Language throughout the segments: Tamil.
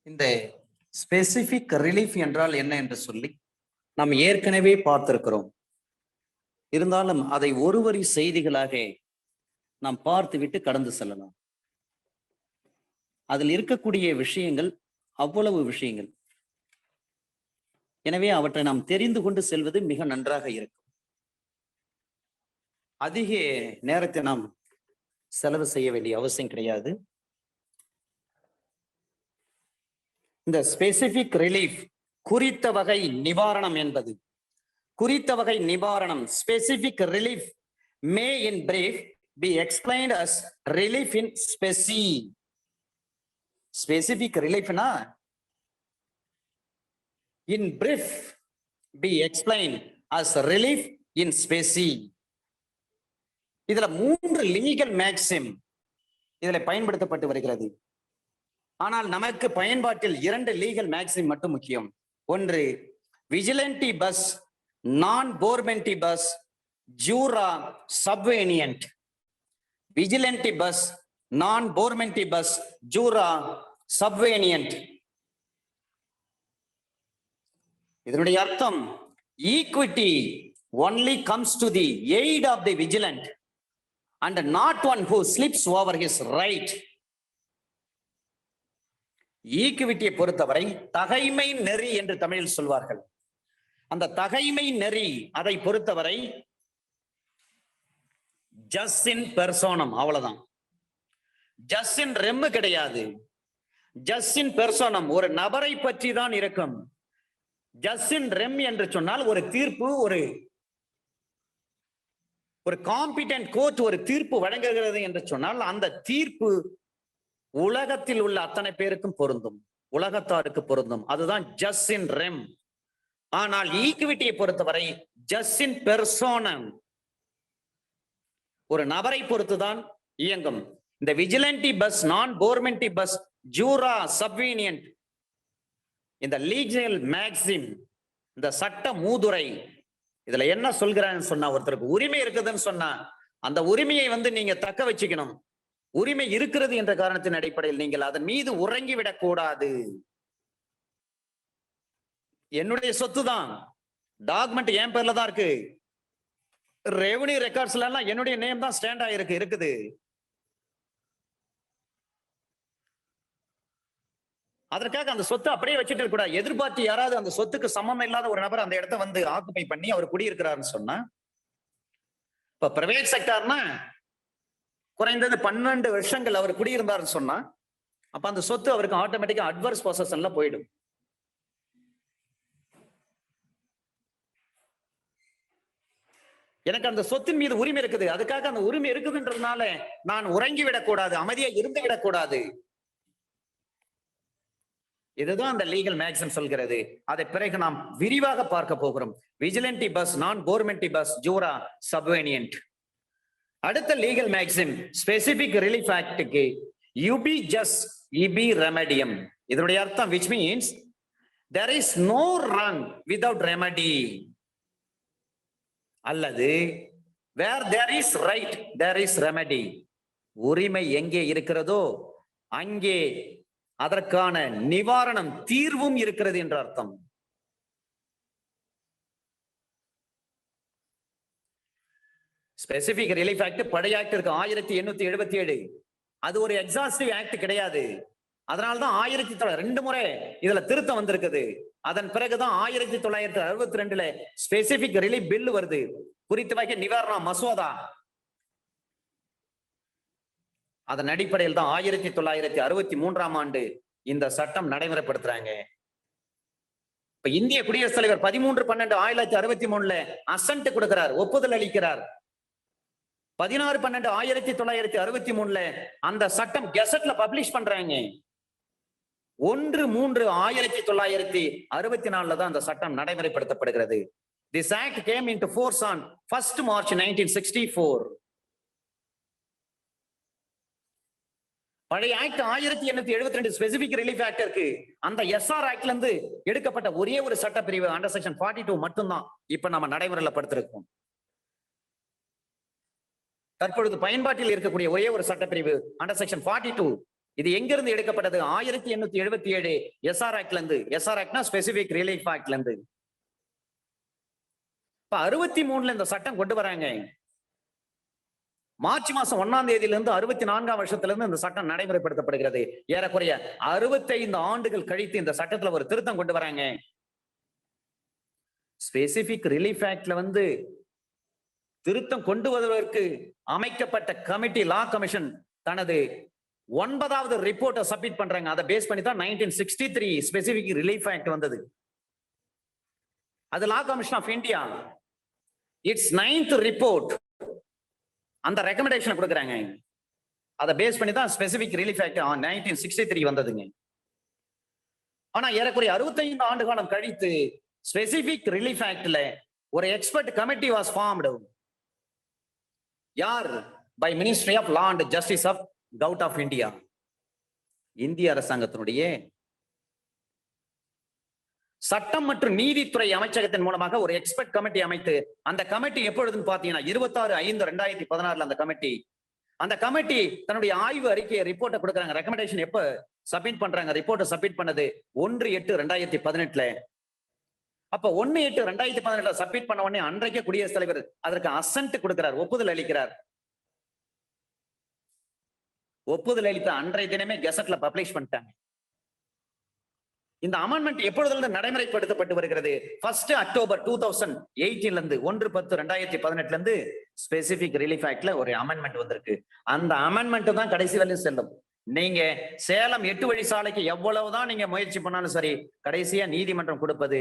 இந்த ஸ்பெசிபிக் ரிலீஃப் என்றால் என்ன என்று சொல்லி நாம் ஏற்கனவே பார்த்திருக்கிறோம். இருந்தாலும் அதை ஒரு வரி செய்திகளாக நாம் பார்த்துவிட்டு கடந்து செல்லலாம். அதில் இருக்கக்கூடிய விஷயங்கள் அவ்வளவு விஷயங்கள். எனவே அவற்றை நாம் தெரிந்து கொண்டு செல்வது மிக நன்றாக இருக்கும். அதிக நேரத்தை நாம் செலவு செய்ய வேண்டிய அவசியம் கிடையாது. இந்த ஸ்பெசிபிக் ரிலீஃப் குறித்த வகை நிவாரணம் என்பது குறித்த வகை நிவாரணம் specific relief May in brief be explained as relief in specie. Specific relief na in brief be explained as relief in specie. இதுல 3 லீகல் மேக்சிம் இதுல பயன்படுத்தப்பட்டு வருகிறது. ஆனால் நமக்கு பயன்பாட்டில் 2 லீகல் மேக்சிம் மட்டும் முக்கியம். ஒன்று விஜிலன்டி பஸ், நான் போர்மென்டி பஸ், ஜூரா சப்வேனியன்ட். விஜிலன்டி பஸ், நான் போர்மென்டி பஸ், ஜூரா சப்வேனியன்ட். இதனுடைய அர்த்தம் equity only comes to the aid of the vigilant and not one who slips over his right. ஈக்விட்டியை பொறுத்தவரை தகைமை நெறி என்று தமிழில் சொல்வார்கள். அந்த தகைமை நெறி அதை பொறுத்தவரை ஜஸ்டின் பெர்சோனம், அவ்வளவுதான். ஜஸ்டின் ரெம் கிடையாது. ஜஸ்டின் பெர்சோனம் ஒரு நபரை பற்றி தான் இருக்கும். ஜஸ்டின் ரெம் என்று சொன்னால் ஒரு தீர்ப்பு, ஒரு காம்பிடன்ட் கோர்ட் ஒரு தீர்ப்பு வழங்குகிறது என்று சொன்னால் அந்த தீர்ப்பு உலகத்தில் உள்ள அத்தனை பேருக்கும் பொருந்தும், உலகத்தாருக்கு பொருந்தும். அதுதான் ஜஸ்டின் ரெம். ஆனால் ஈக்விட்டியை பொறுத்தவரை ஜஸ்டின் பெர்சோனம் ஒரு நபரை பொறுத்துதான் இயங்கும். இந்த விஜிலன்டி பஸ், நான் போர்மென்டி பஸ், ஜூரா சப்வீனியன்ட், இந்த லீகல் மேக்சிம், இந்த சட்ட மூதுரை, இதுல என்ன சொல்கிறான்னு சொன்னா, ஒருத்தருக்கு உரிமை இருக்குதுன்னு சொன்னா அந்த உரிமையை நீங்க தக்க வச்சுக்கணும். உரிமை இருக்கிறது என்ற காரணத்தின் அடிப்படையில் நீங்கள் அதன் மீது உறங்கிவிடக் கூடாது. என்னுடைய சொத்து தான், டாக்குமெண்ட் என் பேர்ல தான் இருக்கு, ரெவன்யூ ரெக்கார்ட்ஸ்ல எல்லாம் என்னுடைய நேம் தான் ஸ்டாண்ட் ஆயிருக்கு இருக்குது. அதற்காக அந்த சொத்தை அப்படியே வச்சுட்டு இருக்க கூடாது. எதிர்பார்த்து யாராவது அந்த சொத்துக்கு சம்மந்தம் இல்லாத ஒரு நபர் அந்த இடத்த ஆக்குபை பண்ணி அவர் குடியிருக்கிறாருன்னு சொன்னா, இப்ப பிரைவேட் செக்டார்னா குறைந்தது 12 வருஷங்கள் அவர் குடியிருந்தாருன்னு சொன்னா அப்ப அந்த சொத்து அவருக்கு ஆட்டோமேட்டிக்கா அட்வர்ஸ் பொசஷன்ல போயிடும். எனக்கு அந்த சொத்தின் மீது உரிமை இருக்குது, அதுக்காக அந்த உரிமை இருக்குதுன்றதுனால நான் உறங்கி விடக்கூடாது, அமைதியா இருந்து விடக்கூடாது. இதுதான் அந்த லீகல் மேக்சிம் சொல்கிறது. அதை பிறகு நாம் விரிவாக பார்க்க போகிறோம். விஜிலன்டி பஸ், நான் போர்மென்டி பஸ், ஜூரா சப்வேனியன்ட். அடுத்த லீகல் மேக்சிம் ஸ்பெசிபிக் ரிலீஃப் ஆக்டுக்கு யுபி ஜஸ் இபி ரெமடியம். இதனுடைய அர்த்தம் which means there is no wrong without remedy, அல்லது where there is right there is remedy. உரிமை எங்கே இருக்கிறதோ அங்கே அதற்கான நிவாரணம், தீர்வும் இருக்கிறது என்ற அர்த்தம். ஸ்பெசிபிக் ரிலீஃப் ஆக்ட் பழைய ஆக்ட் இருக்கு 1877. அது ஒரு எக்ஸாஸ்டிவ் ஆக்ட் கிடையாது. அதனால்தான் 1902 முறை இதுல திருத்தம் வந்திருக்குது. அதன் பிறகுதான் 1962 ஸ்பெசிபிக் ரிலீஃப் பில் வருது, குறித்த வகை நிவாரண மசோதா. அதன் அடிப்படையில் தான் 1963ஆம் ஆண்டு இந்த சட்டம் நடைமுறைப்படுத்துறாங்க. இப்ப இந்திய குடியரசுத் தலைவர் 13/12/1963 அசன்ட் கொடுக்கிறார், ஒப்புதல் அளிக்கிறார். 16/12/1963 அந்த சட்டம் கெசட்ல பப்ளிஷ் பண்றாங்க. 1/3/1964 தான் அந்த சட்டம் நடைமுறைப்படுத்தப்படுகிறது. This act came into force on 1st March 1964. பழைய ஆக்ட் 1872 ஸ்பெசிபிக் ரிலீஃப் ஆக்ட் இருக்கு. அந்த எஸ்ஆர் ஆக்ட்ல இருந்து எடுக்கப்பட்ட ஒரே ஒரு சட்ட பிரிவு அண்டர் செக்ஷன் 42 மட்டும்தான் இப்ப நம்ம நடைமுறையில படுத்திருக்கோம். தற்பொழுது பயன்பாட்டில் இருக்கக்கூடிய ஒரே ஒரு சட்டப்பிரிவு அண்டர் செக்ஷன் 42 இது எங்க இருந்து எடுக்கப்பட்டது? 1877 எஸ்ஆர் ஆக்ட்ல இருந்து. எஸ்ஆர் ஆக்ட்னா ஸ்பெசிபிக் ரிலீஃப் ஆக்ட்ல இருந்து. இப்ப 63ல இந்த சட்டம் கொண்டு வராங்க. மார்ச் மாசம் 1ஆம் தேதியில இருந்து 64ஆம் வருஷத்துல இருந்து இந்த சட்டம் நடைமுறைப்படுத்தப்படுகிறது. ஏறக்குறைய 65 ஆண்டுகள் கழித்து இந்த சட்டத்துல ஒரு திருத்தம் கொண்டு வராங்க. ஸ்பெசிபிக் ரிலீஃப் ஆக்ட்ல வந்து திருத்தம் கொண்டு வருவதற்கு அமைக்கப்பட்ட கமிட்டி லா கமிஷன் தனது 9வது ரிப்போர்ட்டை சப்மிட் பண்றாங்க. அதை பேஸ் பண்ணி தான் 1963 ஸ்பெசிபிக் ரிலீஃப் ஆக்ட் வந்தது. அது law commission of India it's 9th report அந்த ரெக்கமெண்டேஷன் கொடுக்குறாங்க. அதை பேஸ் பண்ணி தான் ஸ்பெசிபிக் ரிலீஃப் ஆக்ட் 1963 வந்ததுங்க. ஆனா ஏறக்குறைய 65 ஆண்டு காலம் கழித்து ஸ்பெசிபிக் ரிலீஃப் ஆக்ட்ல ஒரு எக்ஸ்பர்ட் கமிட்டி வாஸ் ஃபார்ம்டு. யார்? By ministry of law and justice of government of India. இந்திய அரசாங்கத்தினுடைய சட்டம் மற்றும் நீதித்துறை அமைச்சகத்தின் மூலமாக ஒரு எக்ஸ்பர்ட் கமிட்டி அமைத்து, அந்த கமிட்டி எப்பொழுதுன்னு பாத்தீங்கன்னா 26/5/2016 அந்த கமிட்டி தன்னுடைய ஆய்வு அறிக்கையை ரிப்போர்ட்டை கொடுக்குறாங்க. ரெக்கமெண்டேஷன் எப்ப சப்மிட் பண்றாங்க? ரிப்போர்ட்டை சப்மிட் பண்ணது 1/8/2018. அப்ப 1/8/2018 சப்மிட் பண்ண உடனே அன்றைக்கே குடியரசுத் தலைவர் அதற்கு அசென்ட் கொடுக்கிறார், ஒப்புதல் அளிக்கிறார். ஒப்புதல் அளித்த அன்றைய தினமே கெசட்ல பப்ளிஷ் பண்ணிட்டாங்க. இந்த அமெண்ட்மெண்ட் எப்பொழுதிலிருந்து நடைமுறைப்படுத்தப்பட்டு வருகிறது? 1 அக்டோபர் 2018 இருந்து 1/10/2018 இருந்து ஸ்பெசிபிக் ரிலீஃப் ஆக்ட்ல ஒரு அமெண்ட்மெண்ட் வந்திருக்கு. அந்த அமெண்ட்மெண்ட் தான் கடைசி வரையும் செல்லும். நீங்க சேலம் 8 வழி சாலைக்கு எவ்வளவுதான் நீங்க முயற்சி பண்ணாலும் சரி, கடைசியா நீதிமன்றம் கொடுப்பது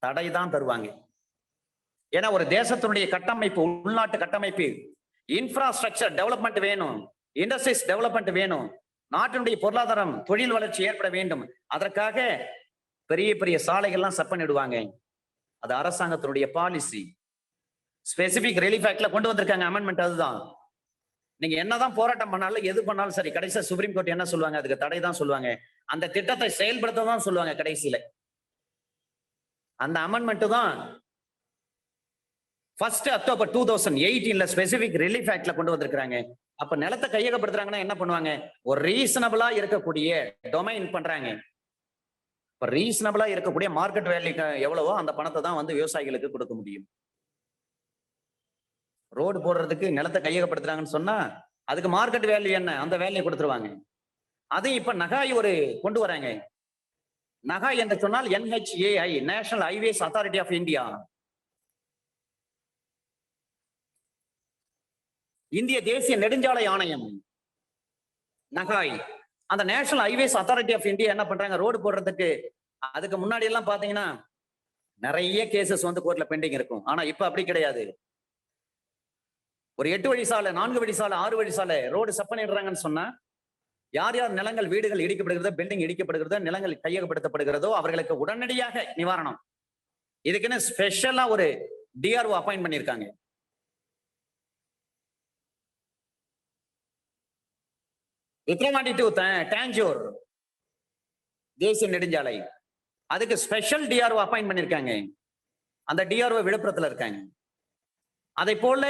தடை தான் தருவாங்க. ஏன்னா ஒரு தேசத்தினுடைய கட்டமைப்பு, உள்நாட்டு கட்டமைப்பு, இன்ஃப்ராஸ்ட்ரக்சர் டெவலப்மெண்ட் வேணும், இண்டஸ்ட்ரீஸ் டெவலப்மெண்ட் வேணும், நாட்டினுடைய பொருளாதாரம் தொழில் வளர்ச்சி ஏற்பட வேண்டும். அதற்காக பெரிய பெரிய சாலைகள்லாம் செட் பண்ணிடுவாங்க. அது அரசாங்கத்தினுடைய பாலிசி. ஸ்பெசிபிக் ரிலீஃப் ஆக்ட்ல கொண்டு வந்திருக்காங்க அமெண்ட்மெண்ட். அதுதான் நீங்க என்னதான் போராட்டம் பண்ணாலும் எது பண்ணாலும் சரி, கடைசியா சுப்ரீம் கோர்ட் என்ன சொல்லுவாங்க? அதுக்கு தடை தான் சொல்லுவாங்க. அந்த திட்டத்தை செயல்படுத்த தான் சொல்லுவாங்க கடைசியில. அந்த அமெண்ட்மெண்ட் தான் 1 அக்டோபர் 2018 ஸ்பெசிபிக் ரிலீஃப் ஆக்ட்ல கொண்டு வந்திருக்காங்க. அப்ப நிலத்தை கையகப்படுத்துறாங்கன்னா என்ன பண்ணுவாங்க? ஒரு ரீசனபிளா இருக்கக்கூடிய டொமைன் பண்றாங்க. இப்ப ரீசனபிளா இருக்கக்கூடிய மார்க்கெட் வேல்யூ எவ்வளவோ அந்த பணத்தை தான் வந்து விவசாயிகளுக்கு கொடுக்க முடியும். ரோடு போடுறதுக்கு நிலத்தை கையகப்படுத்துறாங்கன்னு சொன்னா அதுக்கு மார்க்கெட் வேல்யூ என்ன? அந்த வேல்யூ கொடுத்துருவாங்க. அது இப்ப நகாய் ஒரு கொண்டு வராங்க. நகாய் என்று சொன்னால் NHAI, national highways authority of India, இந்திய தேசிய நெடுஞ்சாலை ஆணையம். நகாய் அந்த national highways authority of India என்ன பண்றாங்க? ரோடு போடுறதுக்கு அதுக்கு முன்னாடி எல்லாம் பாத்தீங்கன்னா நிறைய கேசஸ் வந்து கோர்ட்ல பெண்டிங் இருக்கும். ஆனா இப்ப அப்படி கிடையாது. ஒரு 8 வழி சாலை, 4 வழி சாலை, 6 வழி சாலை ரோடு செட் பண்ணிடுறாங்கன்னு சொன்னா, யார் யார் நிலங்கள், வீடுகள் இடிக்கப்படுகிறதோ, பில்டிங் இடிக்கப்படுகிறதோ, நிலங்கள் கையகப்படுத்தப்படுகிறதோ அவர்களுக்கு உடனடியாக நிவாரணம். இதுக்குன்னு ஸ்பெஷலா ஒரு DRO அப்பாயிண்ட் பண்ணியிருக்காங்க. விக்ரவாண்டி டு டாஞ்சூர் தேசிய நெடுஞ்சாலை, அதுக்கு ஸ்பெஷல் DRO அப்பாயிண்ட் பண்ணியிருக்காங்க. அந்த DRO விழுப்புரத்துல இருக்காங்க. அதை போல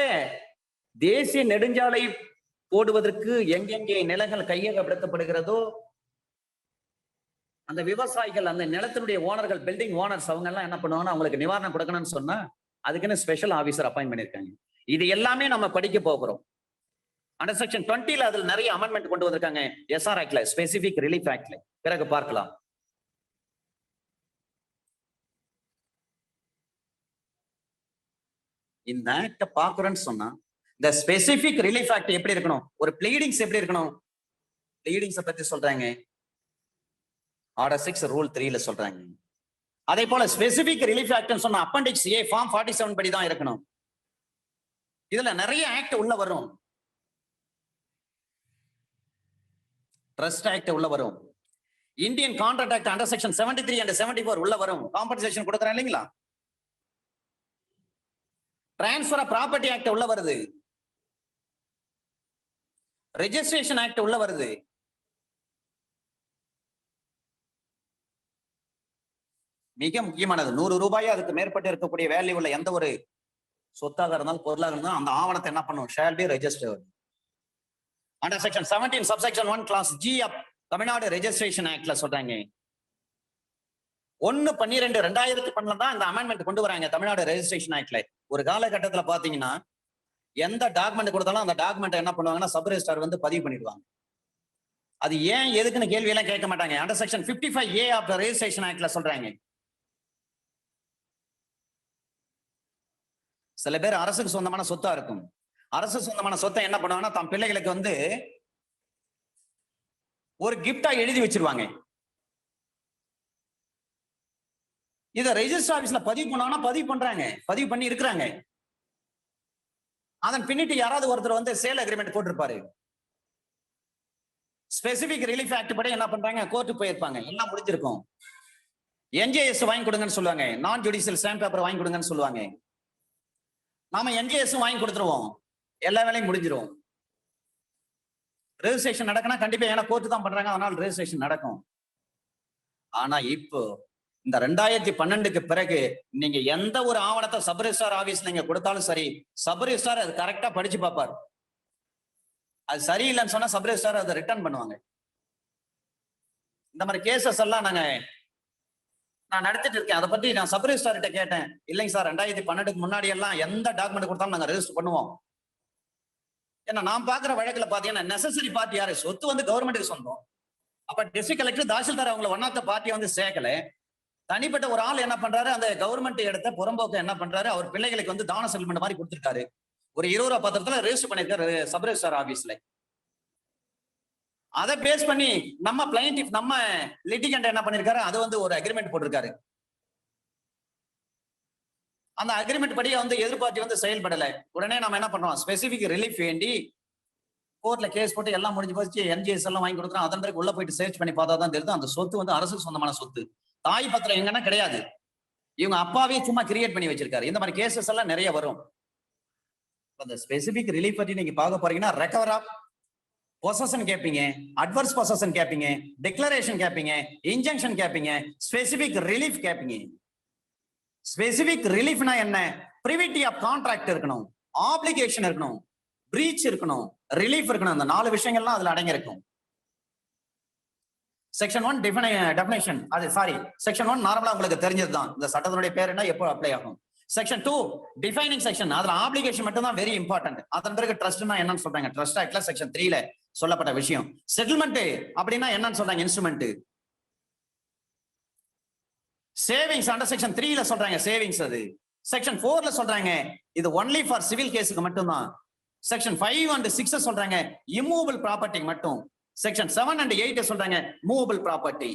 தேசிய நெடுஞ்சாலை போடுவதற்கு எங்கெங்கே நிலங்கள் கையகப்படுத்தப்படுகிறதோ அந்த விவசாயிகள், அந்த நிலத்தினுடைய ஓனர்கள், பில்டிங் ஓனர்ஸ், அவங்க எல்லாம் என்ன பண்ணுவாங்கன்னா அவங்களுக்கு நிவாரணம் கொடுக்கணும்னு சொன்னா அதுக்குன்னு ஸ்பெஷல் ஆபீசர் அப்பாயிண்ட் பண்ணிருக்காங்க. இது எல்லாமே நம்ம படிக்க போகிறோம். அண்டர் செக்ஷன் 20 அதுல நிறைய அமெண்ட்மெண்ட் கொண்டு வந்திருக்காங்க எஸ்ஆர் ஆக்ட்ல, ஸ்பெசிபிக் ரிலீஃப் ஆக்ட்ல. பிறகு பார்க்கலாம். இந்த ஆக்ட பாக்குறேன்னு சொன்னா இந்த ஸ்பெசிபிக் ரிலீஃப் ஆக்ட் எப்படி இருக்கணும், ஒரு பிளீடிங்ஸ் எப்படி இருக்கணும், பிளீடிங்ஸ் பத்தி சொல்றாங்க. ஆர்டர் 6 ரூல் 3ல சொல்றாங்க. அதே போல ஸ்பெசிபிக் ரிலீஃப் ஆக்ட் சொன்ன அப்பெண்டிக்ஸ் A ஃபார்ம் 47 படி தான் இருக்கணும். இதுல நிறைய ஆக்ட் உள்ள வரும். ட்ரஸ்ட் ஆக்ட் உள்ள வரும். Indian contract act under section 73 and 74 உள்ள வரும். காம்பன்சேஷன் கொடுக்குறேன் இல்லைங்களா? டிரான்ஸ்பர் ஆஃப் ப்ராப்பர்ட்டி ஆக்ட் உள்ள வருது. ரெஜிஸ்ட்ரேஷன் ஆக்ட் உள்ள வருது. மிக முக்கியமானது 100 ரூபாய் அதுக்கு மேற்பட்டு இருக்கக்கூடிய வேல்யூ உள்ள எந்த ஒரு சொத்தாக இருந்தாலும் பொருளாக இருந்தாலும் அந்த ஆவணத்தை என்ன பண்ணும்? Shall be registered. Under section 17 subsection 1 class G of Tamil Nadu registration ஆக்ட்ல சொல்றாங்க. 1/12/2012 தான் இந்த அமெண்ட்மெண்ட் கொண்டு வராங்க தமிழ்நாடு ரெஜிஸ்ட்ரேஷன் ஆக்ட்ல. ஒரு காலகட்டத்துல பாத்தீங்கன்னா எந்த டாக்குமெண்ட் கொடுத்தாலும் அந்த டாக்குமெண்ட் என்ன பண்ணுவாங்கன்னா சப் ரெஜிஸ்ட்ரார் வந்து பதிவு பண்ணிடுவாங்க. அது ஏன் எதுக்குன்னு கேள்வி எல்லாம் கேட்க மாட்டாங்க. Under section 55A of the registration ஆக்ட்ல சொல்றாங்க. சில பேர் அரசுக்கு சொந்தமான சொத்தா இருக்கும். அரசு சொந்தமான சொத்தை என்ன பண்ணுவாங்கன்னா தம் பிள்ளைகளுக்கு வந்து ஒரு கிஃப்டா எழுதி வச்சிருவாங்க. இத ரெஜிஸ்டர் ஆபீஸ்ல பதிவு பண்ணாங்கன்னா பதிவு பண்றாங்க, பதிவு பண்ணி இருக்கிறாங்க. அதன் பின்னிட்டு யாராவது ஒருத்தர் வந்து சேல் அக்ரிமெண்ட் போட்டிருப்பாரு. ஸ்பெசிபிக் ரிலீஃப் ஆக்ட் படி என்ன பண்றாங்க, கோர்ட்டுக்கு போயிருப்பாங்க, எல்லாம் முடிஞ்சிருக்கும். NJS வாங்கி கொடுங்கன்னு சொல்லுவாங்க, நான் ஜுடிஷியல் ஸ்டாம்ப் பேப்பர் வாங்கி கொடுங்கன்னு சொல்லுவாங்க. நாம NJS வாங்கி கொடுத்துருவோம், எல்லா வேலையும் முடிஞ்சிரும். ரெஜிஸ்ட்ரேஷன் நடக்குன்னா கண்டிப்பா ஏன்னா கோர்ட்டு தான் பண்றாங்க, அதனால ரெஜிஸ்ட்ரேஷன் நடக்கும். ஆனா இப்போ இந்த 2012க்கு பிறகு நீங்க எந்த ஒரு ஆவணத்தை சப் ரெஜிஸ்ட்ரார் ஆபீஸ் நீங்க கொடுத்தாலும் சரி, சப் ரெஜிஸ்ட்ரார் அது கரெக்டா படிச்சு பார்ப்பார். அது சரியில்லைன்னு சொன்னா சப் ரெஜிஸ்ட்ரார் அதை ரிட்டர்ன் பண்ணுவாங்க. இந்த மாதிரி கேசஸ் எல்லாம் நான் நடத்திட்டு இருக்கேன். அதை பத்தி நான் சப் ரெஜிஸ்ட்ரார் கிட்ட கேட்டேன். இல்லைங்க சார், 2012க்கு முன்னாடி எல்லாம் எந்த டாக்குமெண்ட் கொடுத்தாலும் நாங்க ரெஜிஸ்டர் பண்ணுவோம். ஏன்னா நான் பாக்குற வழக்குல பாத்தீங்கன்னா நெசசரி பார்ட்டி யாரு, சொத்து வந்து கவர்மெண்ட்டுக்கு சொந்தம். அப்ப டிஸ்ட்ரிக்ட் கலெக்டர் தாசில்தார் அவங்களை ஒன் ஆஃப் த பார்ட்டியை வந்து சேர்க்கல. தனிப்பட்ட ஒரு ஆள் என்ன பண்றாரு, அந்த கவர்மெண்ட் இடத்த புறம்போக்கு என்ன பண்றாரு, அவர் பிள்ளைகளுக்கு வந்து தான செட்டில்மெண்ட் மாதிரி கொடுத்திருக்காரு. ஒரு 20 ரூபா பத்திரத்துல ரெஜிஸ்டர் பண்ணிருக்காரு சப் ரெஜிஸ்ட்ரார் ஆபீஸ்ல. அதை பேஸ் பண்ணி நம்ம பிளைன்டிஃப் நம்ம லிட்டிகண்ட் என்ன பண்ணிருக்காரு, அது வந்து ஒரு அக்ரிமெண்ட் போட்டிருக்காரு. அந்த அக்ரிமெண்ட் படி வந்து எதிர்பார்ட்டி வந்து செயல்படல. உடனே நம்ம என்ன பண்றோம், ஸ்பெசிபிக் ரிலீஃப் வேண்டி கோர்ட்ல கேஸ் போட்டு எல்லாம் முடிஞ்சு போச்சு, NJS எல்லாம் வாங்கி கொடுக்குறோம். அதன் பிறகு உள்ள போயிட்டு சர்ச் பண்ணி பார்த்தா தான் தெரியுது அந்த சொத்து வந்து அரசுக்கு சொந்தமான சொத்து. தாய் பத்திரம் எங்கன்னா கிடையாது, இவங்க அப்பாவே சும்மா கிரியேட் பண்ணி வச்சிருக்காரு. இந்த மாதிரி கேசஸ் எல்லாம் நிறைய வரும். அந்த ஸ்பெசிபிக் ரிலீஃப் பத்தி நீங்க பார்க்க போறீங்கன்னா ரெக்கவர் ஆஃப் பொசஷன் கேட்பீங்க, அட்வர்ஸ் பொசஷன் கேட்பீங்க, டிக்ளரேஷன் கேட்பீங்க, இன்ஜங்ஷன் கேட்பீங்க, ஸ்பெசிபிக் ரிலீஃப் கேட்பீங்க. ஸ்பெசிபிக் ரிலீஃப்னா என்ன, பிரிவிட்டி ஆஃப் கான்ட்ராக்ட் இருக்கணும், ஆப்ளிகேஷன் இருக்கணும், பிரீச் இருக்கணும், ரிலீஃப் இருக்கணும். அந்த 4 விஷயங்கள்லாம் அதுல அடங்கி இருக்கும். செக்ஷன் 1 டெஃபினேஷன், அது சாரி செக்ஷன் 1 நார்மலா உங்களுக்கு தெரிஞ்சதுதான். இந்த சட்டத்தினுடைய பேர் என்ன, எப்போ அப்ளை ஆகும். செக்ஷன் 2 டிஃபைனிங் செக்ஷன், அதுல ஆப்ளிகேஷன் மட்டும் தான் வெரி இம்பார்ட்டன்ட். அதன் பிறகு ட்ரஸ்ட்னா என்னன்னு சொல்றாங்க, ட்ரஸ்ட் ஆக்ட்ல செக்ஷன் 3ல சொல்லப்பட்ட விஷயம். செட்டில்மெண்ட் அப்படின்னா என்னன்னு சொல்றாங்க, இன்ஸ்ட்ருமெண்ட். சேவிங்ஸ் அண்டர் செக்ஷன் 3ல சொல்றாங்க, சேவிங்ஸ். அது செக்ஷன் 4ல சொல்றாங்க இது ஒன்லி ஃபார் சிவில் கேஸுக்கு மட்டும்தான். செக்ஷன் 5 and 6 சொல்றாங்க இம்மூவபிள் ப்ராப்பர்ட்டி மட்டும். செக்ஷன் 7 and 8 சொல்றாங்க மூவபிள் ப்ராப்பர்ட்டி.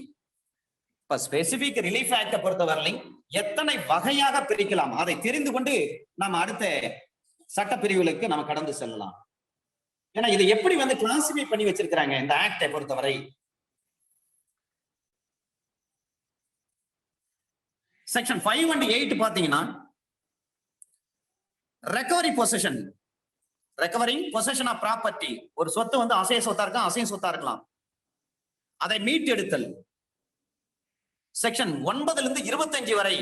இப்ப ஸ்பெசிபிக் ரிலீஃப் ஆக்ட பொறுத்தவரை எத்தனை வகையாக பிரிக்கலாம் அதை தெரிந்து கொண்டு நம்ம அடுத்த சட்ட பிரிவுகளுக்கு நம்ம கடந்து செல்லலாம். ஏன்னா இது எப்படி வந்து கிளாசிஃபை பண்ணி வச்சிருக்கிறாங்க இந்த ஆக்டை பொறுத்தவரை. செக்ஷன் 5 and 8 பாத்தீங்கன்னா recovery position, recovering position of property. ஒரு சொத்து வந்து அசைய சொத்தா இருக்கலாம், அசைய சொத்தா இருக்கலாம், அதை மீட்டெடுத்தல். செக்ஷன் 9ல இருந்து 25 வரை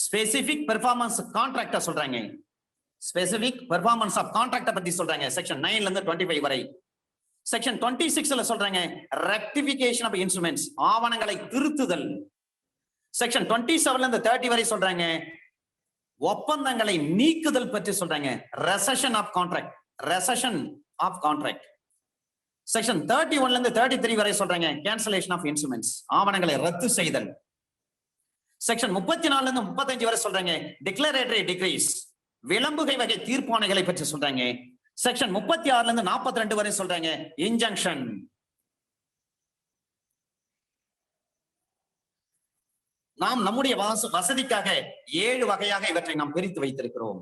ஸ்பெசிபிக் பெர்ஃபார்மன்ஸ் கான்ட்ராக்ட சொல்றாங்க, ஸ்பெசிபிக் பெர்ஃபார்மன்ஸ் ஆஃப் கான்ட்ராக்ட பத்தி சொல்றாங்க. செக்ஷன் 9ல இருந்து 25 வரை. செக்ஷன் 26ல சொல்றாங்க ரெக்டிஃபிகேஷன் ஆஃப் இன்ஸ்ட்ருமெண்ட்ஸ், ஆவணங்களை திருத்துதல். செக்ஷன் 27ல இருந்து 30 வரை சொல்றாங்க ஒப்பந்தங்களை நீக்குதல் பற்றி சொல்றாங்க, rescission of contract, rescission of contract. Section 31ல இருந்து 33 வரை சொல்றாங்க கேன்சலேஷன் ஆஃப் இன்ஸ்ட்ருமெண்ட்ஸ், ஆவணங்களை ரத்து செய்தல். செக்ஷன் 34ல இருந்து 35 வரை சொல்றாங்க டிக்ளரேட்டரி டிகிரீஸ், விளம்புகை வகை தீர்ப்பாணைகளை பற்றி சொல்றாங்க. செக்ஷன் 36ல இருந்து 42 வரை சொல்றாங்க இன்ஜங்ஷன். நாம் நம்முடைய வசதிக்காக 7 வகையாக இவற்றை நாம் பிரித்து வைத்திருக்கிறோம்.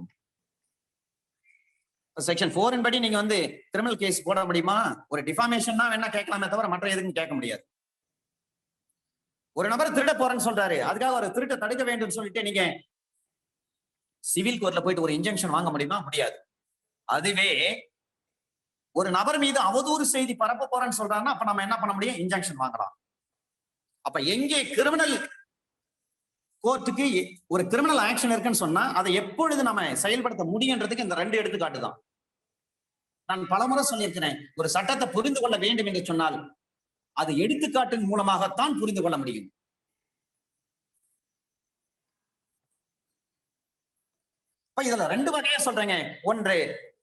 செக்ஷன் 4 படி நீங்க வந்து கிரிமினல் கேஸ் போட முடியுமா, ஒரு டிஃபாமேஷன்னா வேணா கேட்கலாமே தவிர மற்ற எதுக்கும் கேட்க முடியாது. ஒரு நபர் திருட போறேன்னு சொல்றாரு, அதுக்காக ஒரு திருட்டை தடுக்க வேண்டும் சொல்லிட்டு நீங்க சிவில் கோர்ட்ல போயிட்டு ஒரு இன்ஜங்ஷன் வாங்க முடியுமா, முடியாது. அதுவே ஒரு நபர் மீது அவதூறு செய்தி பரப்ப போறேன்னு சொல்றாங்கன்னா அப்ப நம்ம என்ன பண்ண முடியும், இன்ஜங்ஷன் வாங்கலாம். அப்ப எங்கே கிரிமினல் கோர்ட்டுக்கு ஒரு கிரிமினல் ஆக்ஷன் இருக்குன்னு சொன்னா அதை எப்பொழுது நம்ம செயல்படுத்த முடியுன்றதுக்கு இந்த 2 எடுத்துக்காட்டு தான். நான் பலமுறை சொல்லியிருக்கிறேன், ஒரு சட்டத்தை புரிந்து கொள்ள வேண்டும் என்று சொன்னால் அது எடுத்துக்காட்டின் மூலமாகத்தான் புரிந்து கொள்ள முடியும். இப்ப இதுல 2 வகையா சொல்றேங்க. ஒன்று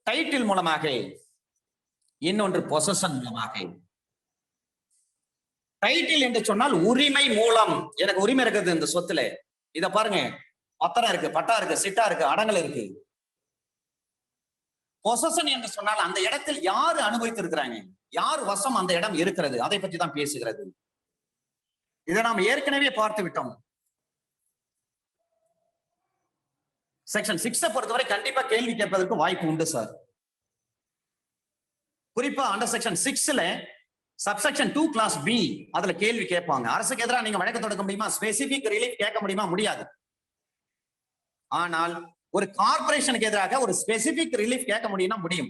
டைட்டில் மூலமாக, இன்னொன்று பொசஷன் மூலமாக. டைட்டில் என்று சொன்னால் உரிமை மூலம், எனக்கு உரிமை இருக்குது இந்த சொத்துல. இத பாருங்க, பத்திரம் இருக்கு, பட்டா இருக்கு, சிட்டா இருக்கு, அடங்கல் இருக்கு. பொசஷன் என்று சொன்னால் அந்த இடத்தில் யாரு அனுபவித்து இருக்கிறாங்க, யார் வசம் அந்த இடம் இருக்கிறது, அதை பற்றி தான் பேசுகிறது. இதை நாம் ஏற்கனவே பார்த்து விட்டோம். செக்ஷன் 6 பொறுத்தவரை கண்டிப்பா கேள்வி கேட்பதற்கு வாய்ப்பு உண்டு சார். குறிப்பா அண்டர் செக்ஷன் 6ல சப்செக்ஷன் 2 கிளாஸ் பி அதுல கேள்வி கேட்பாங்க. அரசுக்கு எதிராக நீங்க வழக்கு தொடுக்க முடியுமா, ஸ்பெசிபிக் ரிலீஃப் கேட்க முடியுமா, முடியாது. ஆனால் ஒரு கார்பரேஷனுக்கு எதிராக ஒரு ஸ்பெசிபிக் ரிலீஃப் கேட்க முடியும்னா முடியும்.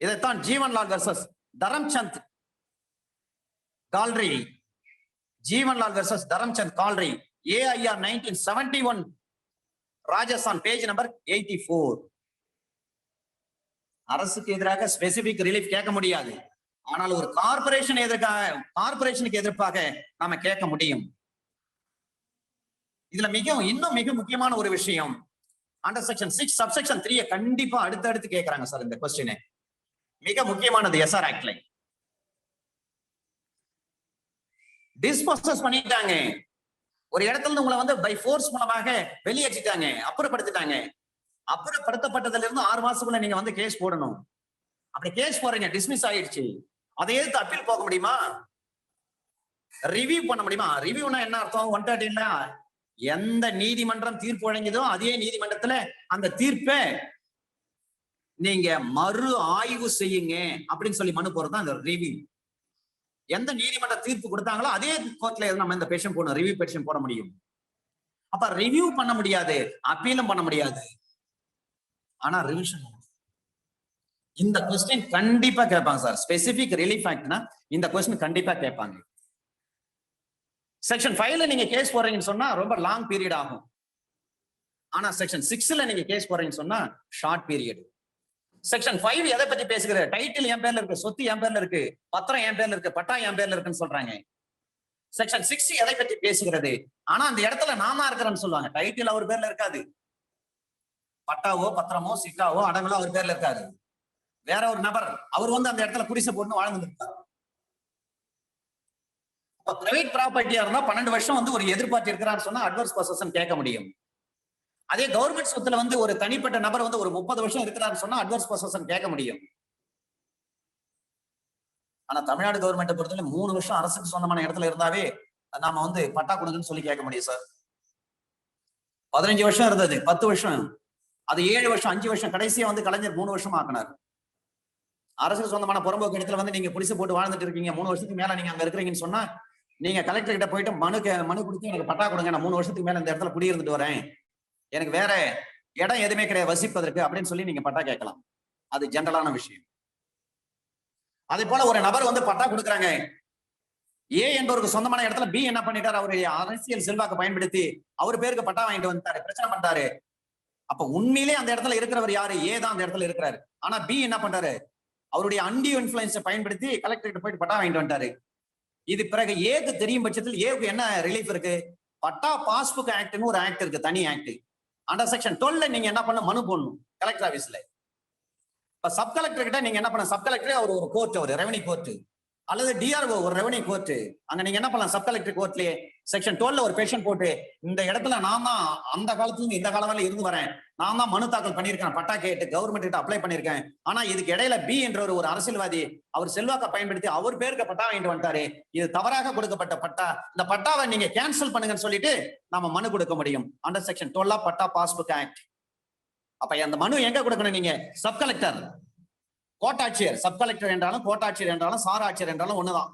இதைத்தான் Jeevanlal versus Dharamchand Kalri, Jeevanlal versus Dharamchand Kalri, AIR 1971, Rajasthan, page number 84. அரசுக்கு எதிராக ஸ்பெசிபிக் ரிலீஃப் கேட்க முடியாது, ஆனால் ஒரு கார்பரேஷனுக்கு எதிர்ப்பாக நாம கேட்க முடியும். இதுல இன்னும் மிக முக்கியமான ஒரு விஷயம், அண்டர் செக்ஷன் 6 சப்செக்ஷன் 3 கண்டிப்பா அடுத்தடுத்து கேட்கறாங்க சார். இந்த கொஸ்டின் மிக முக்கியமானது. எஸ்ஆர் ஆக்ட்ல டிஸ்போசஸ் பண்ணிட்டாங்க, ஒரு இடத்துல இருந்து உங்களை வந்து பை ஃபோர்ஸ் மூலமாக வெளியேற்றிட்டாங்க, அப்புறப்படுத்திட்டாங்க. அப்புறப்படுத்தப்பட்டதுல இருந்து 6 மாசத்துக்குள்ள நீங்க வந்து கேஸ் போடணும். அப்படி கேஸ் போறீங்க, டிஸ்மிஸ் ஆயிடுச்சு, அதை எதிர்த்து அப்பீல் போக முடியுமா, ரிவ்யூ பண்ண முடியுமா? ரிவ்யூனா என்ன அர்த்தம்? 130 எந்த நீதிமன்றம் தீர்ப்பு வழங்கியதோ அதே நீதிமன்றத்துல அந்த தீர்ப்பை நீங்க மறு ஆய்வு செய்யுங்க அப்படின்னு சொல்லி மனு போறதுதான் இந்த ரிவ்யூ. எந்த நீதிமன்ற தீர்ப்பு கொடுத்தாங்களோ அதே கோர்ட்ல நம்ம இந்த பெட்டிஷன் போடணும், ரிவ்யூ பெட்டிஷன் போட முடியும். அப்ப ரிவ்யூ பண்ண முடியாது, அப்பீலும் பண்ண முடியாது, ஆனா ரிவிஷன். இந்த கொஸ்டின் கண்டிப்பா கேட்பாங்க சார். ஸ்பெசிபிக் ரிலீஃப் ஆக்ட்னா இந்த கொஸ்டின் கண்டிப்பா கேட்பாங்க. செக்ஷன் 5ல நீங்க கேஸ் போறீங்கன்னு சொன்னா ரொம்ப லாங் பீரியட் ஆகும். ஆனா செக்ஷன் 6ல நீங்க கேஸ் போறீங்கன்னு சொன்னா ஷார்ட் பீரியட். செக்ஷன் 5 எதை பத்தி பேசுகிற? டைட்டில் என் பேர்ல இருக்கு, சொத்து என் பேர்ல இருக்கு, பத்திரம் என் பேர்ல இருக்கு, பட்டா என் பேர்ல இருக்குன்னு சொல்றாங்க. செக்ஷன் 6 எதை பத்தி பேசுகிறது? ஆனா அந்த இடத்துல நான் தான் இருக்கிறேன்னு சொல்லுவாங்க. டைட்டில் அவர் பேர்ல இருக்காது, பட்டாவோ பத்திரமோ சிட்டாவோ அடங்கலோ அவர் பேர்ல இருக்காது, வேற ஒரு நபர் அவர் வந்து அந்த இடத்துல குடிசை போட்டு வாழ்ந்து இருக்காரு. பிரைவேட் ப்ராப்பர்ட்டியா இருந்தா 12 வருஷம் வந்து ஒரு எதிர்பார்த்து இருக்கிறான்னு சொன்னா அட்வர்ஸ் பொசஷன் கேட்க முடியும். அதே கவர்மெண்ட் சொத்துல வந்து ஒரு தனிப்பட்ட நபர் வந்து ஒரு 30 வருஷம் இருக்கிறான்னு சொன்னா அட்வர்ஸ் பொசஷன் கேட்க முடியும். ஆனா தமிழ்நாடு கவர்மெண்ட் பொறுத்தவரை 3 வருஷம் அரசுக்கு சொந்தமான இடத்துல இருந்தாவே நாம வந்து பட்டா கொடுங்கன்னு சொல்லி கேட்க முடியும் சார். 15 வருஷம் இருந்தது, 10 வருஷம், அது 7 வருஷம், 5 வருஷம், கடைசியா வந்து கலைஞர் 3 வருஷம் ஆக்கினார். அரசுக்கு சொந்தமான புறம்போக்கு இடத்துல வந்து நீங்க குடிசை போட்டு வாழ்ந்துட்டு இருக்கீங்க, 3 வருஷத்துக்கு மேல நீங்க அங்க இருக்கிறீங்கன்னு சொன்னா நீங்க கலெக்டர் கிட்ட போயிட்டு மனு கொடுத்து எனக்கு பட்டா கொடுங்க, நான் 3 வருஷத்துக்கு மேல இந்த இடத்துல குடியிருந்துட்டு வரேன், எனக்கு வேற இடம் எதுவுமே கிடையாது வசிப்பதற்கு அப்படின்னு சொல்லி நீங்க பட்டா கேட்கலாம். அது ஜெனரலான விஷயம். அதே போல ஒரு நபர் வந்து பட்டா கொடுக்குறாங்க, ஏ என்பவருக்கு சொந்தமான இடத்துல பி என்ன பண்ணிட்டாரு, அவருடைய அரசியல் செல்வாக்கு பயன்படுத்தி அவர் பேருக்கு பட்டா வாங்கிட்டு வந்துட்டாரு, பிரச்சனை பண்றாரு. அப்ப உண்மையிலே அந்த இடத்துல இருக்கிறவர் யாரு? ஏ தான் அந்த இடத்துல இருக்கிறாரு. ஆனா பி என்ன பண்றாரு, அவருடைய அன்டியூ இன்ஃபுளுன்ஸை பயன்படுத்தி கலெக்டர் கிட்ட போயிட்டு பட்டா வாங்கிட்டு வந்துட்டாரு. இது பிறகு ஏக்கு தெரியும் பட்சத்தில் ஏக்கு என்ன ரிலீஃப் இருக்கு? பட்டா பாஸ்புக் ஆக்ட்னு ஒரு ஆக்ட் இருக்கு, தனி ஆக்ட். அண்டர் செக்ஷன் 12 நீங்க என்ன பண்ண, மனு போடணும் கலெக்டர் ஆபீஸ்ல. இப்ப சப் கலெக்டர் கிட்ட நீங்க என்ன பண்ண, சப் கலெக்டரே அவர் ஒரு கோர்ட், ஒரு ரெவன்யூ கோர்ட் அல்லது டிஆர்ஓ ஒரு ரெவன்யூ கோர்ட், அங்க நீங்க என்ன பண்ணலாம், சப் கலெக்டர் கோர்ட்லயே செக்ஷன் 12 ஒரு பெட்டிஷன் போட்டு இந்த இடத்துல நான் தான் அந்த காலத்துல இந்த காலம் வரை இருந்து வரேன், நான் தான் மனு தாக்கல் பண்ணியிருக்கேன், பட்டா கேட்டு கவர்மெண்ட் கிட்ட அப்ளை பண்ணிருக்கேன், ஆனா இதுக்கு இடையில பி என்ற ஒரு அரசியல்வாதி அவர் செல்வாக்க பயன்படுத்தி அவர் பேருக்கு பட்டா வாங்கிட்டு வந்துட்டாரு, இது தவறாக கொடுக்கப்பட்ட பட்டா, இந்த பட்டாவை நீங்க கேன்சல் பண்ணுங்கன்னு சொல்லிட்டு நாம மனு கொடுக்க முடியும். அண்டர் செக்ஷன் 12 பட்டா பாஸ்புக் ஆக்ட். அப்ப அந்த மனு எங்க கொடுக்கணும்? நீங்க சப் கலெக்டர், கோட்டாட்சியர், சப் கலெக்டர் என்றாலும் கோட்டாட்சியர் என்றாலும் சார் ஆட்சியர் என்றாலும் ஒண்ணுதான்.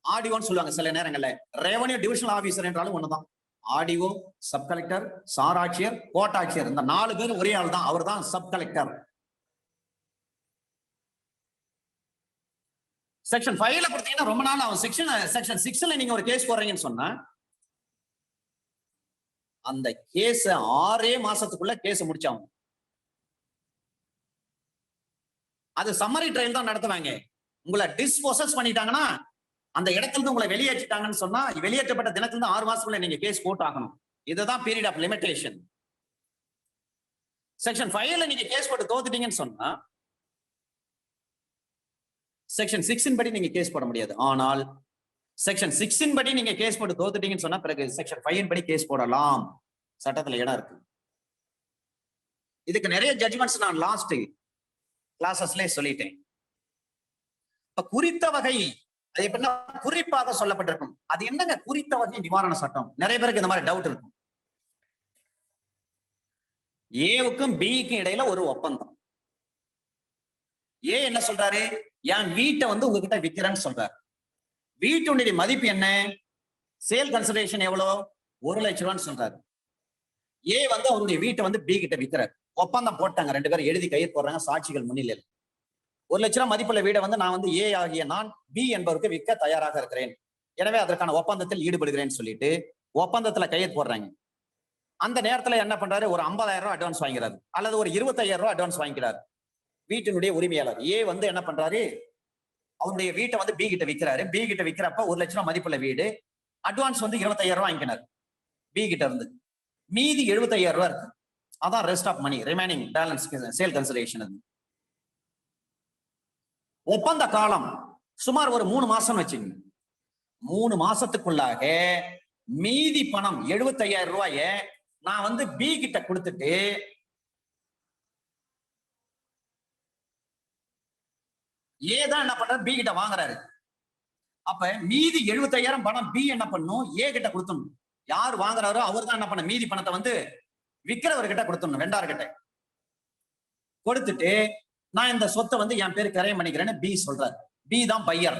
ஆடிஓன்னு சொல்லுவாங்க சில நேரங்கள்ல, ரெவன்யூ டிவிஷனல் ஆபீசர் என்றாலும் ஒண்ணுதான். ஆடிஓ, சப் கலெக்டர், சார் ஆட்சியர், கோட்டாட்சியர், இந்த 4 பேர் ஒரே ஆள் தான், அவர் தான் சப் கலெக்டர். செக்ஷன் 5ல பார்த்தீங்கன்னா ரொம்ப நாள் ஆகும். செக்ஷன் 6ல நீங்க ஒரு கேஸ் போடுறீங்கன்னு சொன்னா அந்த கேஸ் 6 மாசத்துக்குள்ள கேஸ் முடிச்சாகும். அது சம்மரி ட்ரையல் தான் நடத்துவாங்க. உங்களை டிஸ்போசஸ் பண்ணிட்டாங்கன்னா, அந்த இடத்துல இருந்து உங்களை வெளியேற்றிட்டாங்கன்னு சொன்னா, வெளியேற்றப்பட்ட தினத்துல இருந்து 6 மாசத்துக்குள்ள நீங்க கேஸ் போட்டு ஆகணும். இதுதான் பீரியட் ஆஃப் லிமிடேஷன். செக்ஷன் 5ல நீங்க கேஸ் போட்டு தோத்துட்டீங்கன்னு சொன்னா, செக்ஷன் 6 படி நீங்க கேஸ் போட முடியாது. ஆனால் செக்ஷன் 6 படி நீங்க கேஸ் போட்டு தோத்துட்டீங்கன்னு சொன்னா, பிறகு செக்ஷன் 5 படி கேஸ் போடலாம். சட்டத்துல இடம் இருக்கு. இதுக்கு நிறைய ஜட்ஜ்மெண்ட்ஸ் நான் லாஸ்ட் கிளாஸஸ்ல சொல்லிட்டேன். இப்ப குறித்த வகை அது எப்படின்னா குறிப்பாக சொல்லப்பட்டிருக்கும். அது என்னங்க குறித்த வகை நிவாரண சட்டம்? நிறைய பேருக்கு இந்த மாதிரி டவுட் இருக்கும். ஏவுக்கும் பிக்கும் இடையில ஒரு ஒப்பந்தம். ஏ என்ன சொல்றாரு? என் வீட்டை வந்து உங்ககிட்ட விக்கிறேன்னு சொல்றாரு. வீட்டுடைய மதிப்பு என்ன? சேல் கன்சிடரேஷன் எவ்வளவு? 1 லட்சம் ரூபான்னு சொல்றாரு. ஏ வந்து அவருடைய வீட்டை வந்து பி கிட்ட விக்கிறார். ஒப்பந்தம் போட்டாங்க, 2 பேரும் எழுதி கையெழுத்து போடுறாங்க சாட்சிகள் முன்னிலையில். 1 லட்சம் ரூபாய் மதிப்புள்ள வீடை வந்து நான் வந்து ஏ ஆகிய நான் பி என்பவருக்கு விற்க தயாராக இருக்கிறேன், எனவே அதற்கான ஒப்பந்தத்தில் ஈடுபடுகிறேன்னு சொல்லிட்டு ஒப்பந்தத்துல கையெழுத்து போடுறாங்க. அந்த நேரத்துல என்ன பண்றாரு? ஒரு 50,000 ரூபாய் அட்வான்ஸ் வாங்கிறாரு, அல்லது ஒரு 25,000 ரூபாய் அட்வான்ஸ் வாங்கிக்கிறார். வீட்டினுடைய உரிமையாளர் ஏ வந்து என்ன பண்றாரு? அவருடைய வீட்டை வந்து பி கிட்ட விற்கிறாரு. பி கிட்ட விற்கிறப்ப 1 லட்சம் ரூபாய் மதிப்புள்ள வீடு, அட்வான்ஸ் வந்து 25,000 ரூபாய் வாங்கினார் பி கிட்ட இருந்து. மீதி 75,000 ரூபாய் இருக்கு. அதான் rest of money, remaining balance sale consideration. ஒப்பந்த காலம் சுமார் ஒரு 3 மாசம் வச்சுங்க. 3 மாசத்துக்குள்ளாக மீதி பணம் 75,000 ரூபாய நான் வந்து பி கிட்ட கொடுத்துட்டு ஏதான் என்ன பண்றாரு? பி கிட்ட வாங்குறாரு. அப்ப மீதி 75,000 பணம் பி என்ன பண்ணும்? ஏ கிட்ட கொடுத்துடணும். யார் வாங்குறாரோ அவர் தான் என்ன பண்ண, மீதி பணத்தை வந்து விக்கிறவர்கிட்ட கொடுத்துடணும், வெண்டார்கிட்ட கொடுத்துட்டு நான் இந்த சொத்தை வந்து என் பேரு கரையம் பண்ணிக்கிறேன்னு பி சொல்றாரு. பி தான் பையர்,